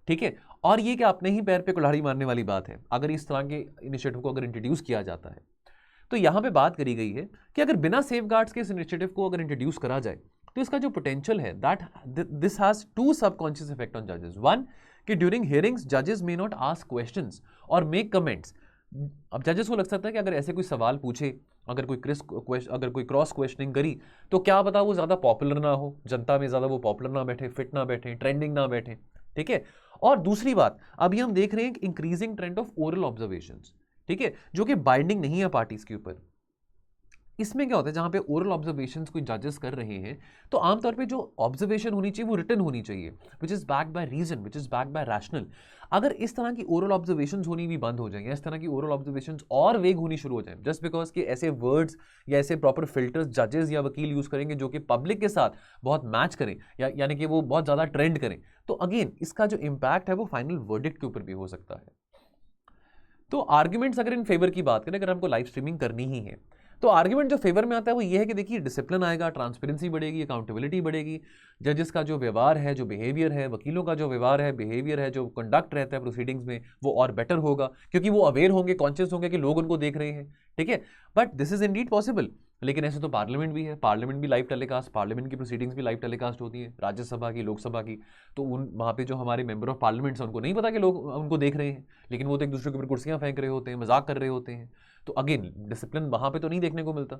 ठीक है। और ये कि अपने ही पैर पे कुल्हाड़ी मारने वाली बात है अगर इस तरह के इनिशिएटिव को अगर इंट्रोड्यूस किया जाता है। तो यहां पे बात करी गई है कि अगर बिना सेफगार्ड्स के इस इनिशिएटिव को अगर इंट्रोड्यूस करा जाए तो इसका जो पोटेंशियल है that this has to subconscious effect on जजेस। वन, कि ड्यूरिंग हियरिंग्स जजेस मे नॉट आस्क क्वेश्चंस और मेक कमेंट्स। अब जजेस को लग सकता है कि अगर ऐसे कोई सवाल पूछे, अगर कोई क्रॉस क्वेश्चनिंग करी तो क्या पता वो ज़्यादा पॉपुलर ना हो, जनता में ज़्यादा वो पॉपुलर ना बैठे, फिट ना बैठे, ट्रेंडिंग ना बैठे, ठीक है। और दूसरी बात, अभी हम देख रहे हैं increasing trend of oral observations, ठीक है, जो कि बाइंडिंग नहीं है पार्टीज के ऊपर। इसमें क्या होता है, जहां पे ओरल ऑब्जर्वेशंस कोई जजेस कर रहे हैं तो आमतौर पे जो ऑब्जर्वेशन होनी चाहिए वो रिटन होनी चाहिए, which is backed by reason, which is backed by rational. अगर इस तरह की ओरल ऑब्जर्वेशंस होनी भी बंद हो जाए, इस तरह की ओरल ऑब्जर्वेशंस और वेग होनी शुरू हो जाए, जस्ट बिकॉज कि ऐसे वर्ड्स या ऐसे प्रॉपर फिल्टर्स जजेस या वकील यूज करेंगे जो कि पब्लिक के साथ बहुत मैच करें यानी कि वो बहुत ज्यादा ट्रेंड करें, तो अगेन इसका जो इंपैक्ट है वो फाइनल वर्डिक्ट के ऊपर भी हो सकता है। तो आर्ग्यूमेंट्स अगर इन फेवर की बात करें, अगर हमको लाइव स्ट्रीमिंग करनी ही है तो आर्ग्यूमेंट जो फेवर में आता है वो ये है कि देखिए डिसिप्लिन आएगा, ट्रांसपेरेंसी बढ़ेगी, अकाउंटेबिलिटी बढ़ेगी, जजेस का जो व्यवहार है, जो बिहेवियर है, वकीलों का जो व्यवहार है, बिहेवियर है, जो कंडक्ट रहता है प्रोसीडिंग्स में वो और बेटर होगा, क्योंकि वो अवेयर होंगे, कॉन्शियस होंगे कि लोग उनको देख रहे हैं, ठीक है। But this is Indeed possible. लेकिन ऐसे तो पार्लियामेंट भी है, पार्लियामेंट भी लाइव टेलीकास्ट, पार्लियामेंट की प्रोसीडिंग्स भी लाइव टेलीकास्ट होती है, राज्यसभा की, लोकसभा की। तो उन वहाँ पे जो हमारे मेंबर ऑफ पार्लियामेंट्स हैं उनको नहीं पता कि लोग उनको देख रहे हैं, लेकिन वो तो एक दूसरे के ऊपर कुर्सियां फेंक रहे होते हैं, मजाक कर रहे होते हैं। तो अगेन डिसिप्लिन वहाँ पे तो नहीं देखने को मिलता।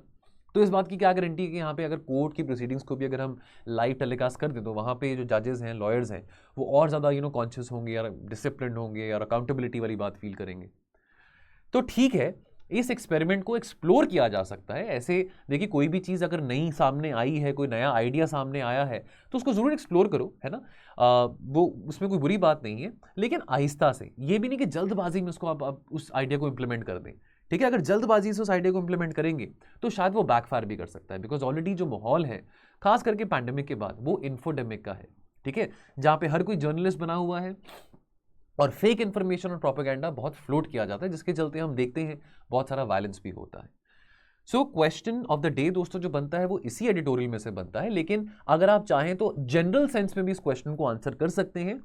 तो इस बात की क्या गारंटी है कि यहाँ पे अगर कोर्ट की प्रोसीडिंग्स को भी अगर हम लाइव टेलीकास्ट कर दें तो वहाँ पे जो जजेस हैं, लॉयर्स हैं, वो और ज़्यादा कॉन्शियस होंगे या डिसिप्लिन होंगे या अकाउंटेबिलिटी वाली बात फील करेंगे। तो ठीक है, इस एक्सपेरिमेंट को एक्सप्लोर किया जा सकता है। ऐसे देखिए कोई भी चीज़ अगर नई सामने आई है, कोई नया आइडिया सामने आया है तो उसको ज़रूर एक्सप्लोर करो, है ना। वो उसमें कोई बुरी बात नहीं है, लेकिन आहिस्ता से, ये भी नहीं कि जल्दबाजी में उसको आप उस आइडिया को इंप्लीमेंट कर दें, ठीक है। अगर जल्दबाजी से उस आइडिया को इंप्लीमेंट करेंगे तो शायद वो बैकफायर भी कर सकता है, बिकॉज ऑलरेडी जो माहौल है खास करके पैंडेमिक के बाद वो इन्फोडेमिक का है, ठीक है, जहाँ पे हर कोई जर्नलिस्ट बना हुआ है और फेक इंफॉर्मेशन और प्रोपेगेंडा बहुत फ्लोट किया जाता है, जिसके चलते हम देखते हैं बहुत सारा वायलेंस भी होता है। So question of the day दोस्तों जो बनता है वो इसी एडिटोरियल में से बनता है, लेकिन अगर आप चाहें तो जनरल सेंस में भी इस क्वेश्चन को आंसर कर सकते हैं।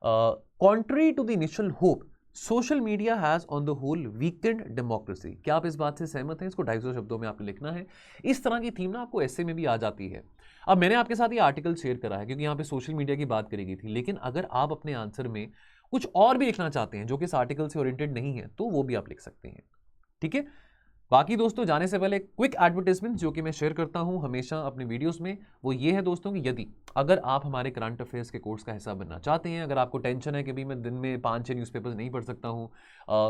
Contrary to the initial hope, social media has on the whole weakened democracy. क्या आप इस बात से सहमत हैं? इसको 250 शब्दों में आपने लिखना है। इस तरह की थीम ना आपको ऐसे में भी आ जाती है। अब मैंने आपके साथ ये आर्टिकल शेयर करा है क्योंकि यहाँ पे सोशल मीडिया की बात करी गई थी, लेकिन अगर आप अपने आंसर में कुछ और भी लिखना चाहते हैं जो कि इस आर्टिकल से ओरिएंटेड नहीं है तो वो भी आप लिख सकते हैं, ठीक है। बाकी दोस्तों जाने से पहले क्विक एडवर्टाइजमेंट जो कि मैं शेयर करता हूं हमेशा अपने वीडियोस में, वो ये है दोस्तों कि यदि अगर आप हमारे करंट अफेयर्स के कोर्स का हिस्सा बनना चाहते हैं, अगर आपको टेंशन है कि भाई मैं दिन में 5-6 न्यूज़पेपर्स नहीं पढ़ सकता हूं,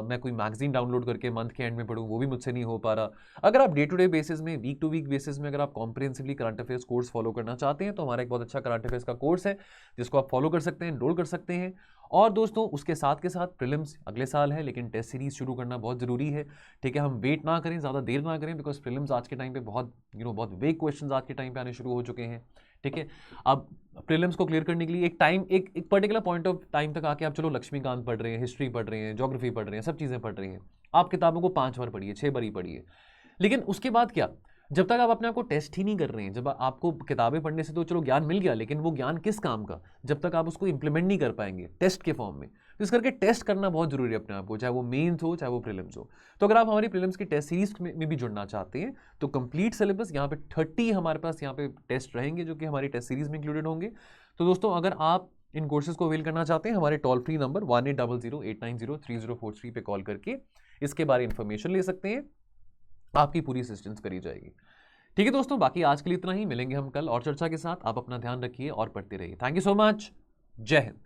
मैं कोई मैगजीन डाउनलोड करके मंथ के एंड में पढ़ूँ वो भी मुझसे नहीं हो पा रहा, अगर आप डे टू डे बेसिस में, वीक टू वीक बेसिस में अगर आप comprehensively current affairs course follow करना चाहते हैं तो हमारा एक बहुत अच्छा करंट अफेयर्स का कोर्स है जिसको आप फॉलो कर सकते हैं, एनरोल कर सकते हैं। और दोस्तों उसके साथ के साथ प्रीलिम्स अगले साल है, लेकिन टेस्ट सीरीज शुरू करना बहुत ज़रूरी है, ठीक है। हम वेट ना करें, ज़्यादा देर ना करें, बिकॉज प्रीलिम्स आज के टाइम पे बहुत वेग क्वेश्चंस आज के टाइम पे आने शुरू हो चुके हैं, ठीक है। अब प्रीलिम्स को क्लियर करने के लिए एक पर्टिकुलर पॉइंट ऑफ टाइम तक आके आप चलो लक्ष्मीकांत पढ़ रहे हैं, हिस्ट्री पढ़ रहे हैं, ज्योग्राफी पढ़ रहे हैं, सब चीज़ें पढ़ रहे हैं, आप किताबों को 5 बार पढ़िए, 6 बार ही पढ़िए, लेकिन उसके बाद क्या, जब तक आप अपने आप को टेस्ट ही नहीं कर रहे हैं, जब आपको किताबें पढ़ने से तो चलो ज्ञान मिल गया, लेकिन वो ज्ञान किस काम का जब तक आप उसको इंप्लीमेंट नहीं कर पाएंगे टेस्ट के फॉर्म में। तो इस करके टेस्ट करना बहुत जरूरी है अपने आप को, चाहे वो मेंस हो चाहे वो प्रीलिम्स हो। तो अगर आप हमारी प्रीलिम्स की टेस्ट सीरीज में भी जुड़ना चाहते हैं तो कंप्लीट सिलेबस यहाँ पे 30 हमारे पास यहाँ पे टेस्ट रहेंगे जो कि हमारी टेस्ट सीरीज में इंक्लूडेड होंगे। तो दोस्तों अगर आप इन कोर्सेज को अवेल करना चाहते हैं, हमारे टोल फ्री नंबर 1800-890-3043 पे कॉल करके इसके बारे में इंफॉर्मेशन ले सकते हैं, आपकी पूरी असिस्टेंस करी जाएगी, ठीक है दोस्तों। बाकी आज के लिए इतना ही, मिलेंगे हम कल और चर्चा के साथ। आप अपना ध्यान रखिए और पढ़ते रहिए। थैंक यू सो मच, जय हिंद।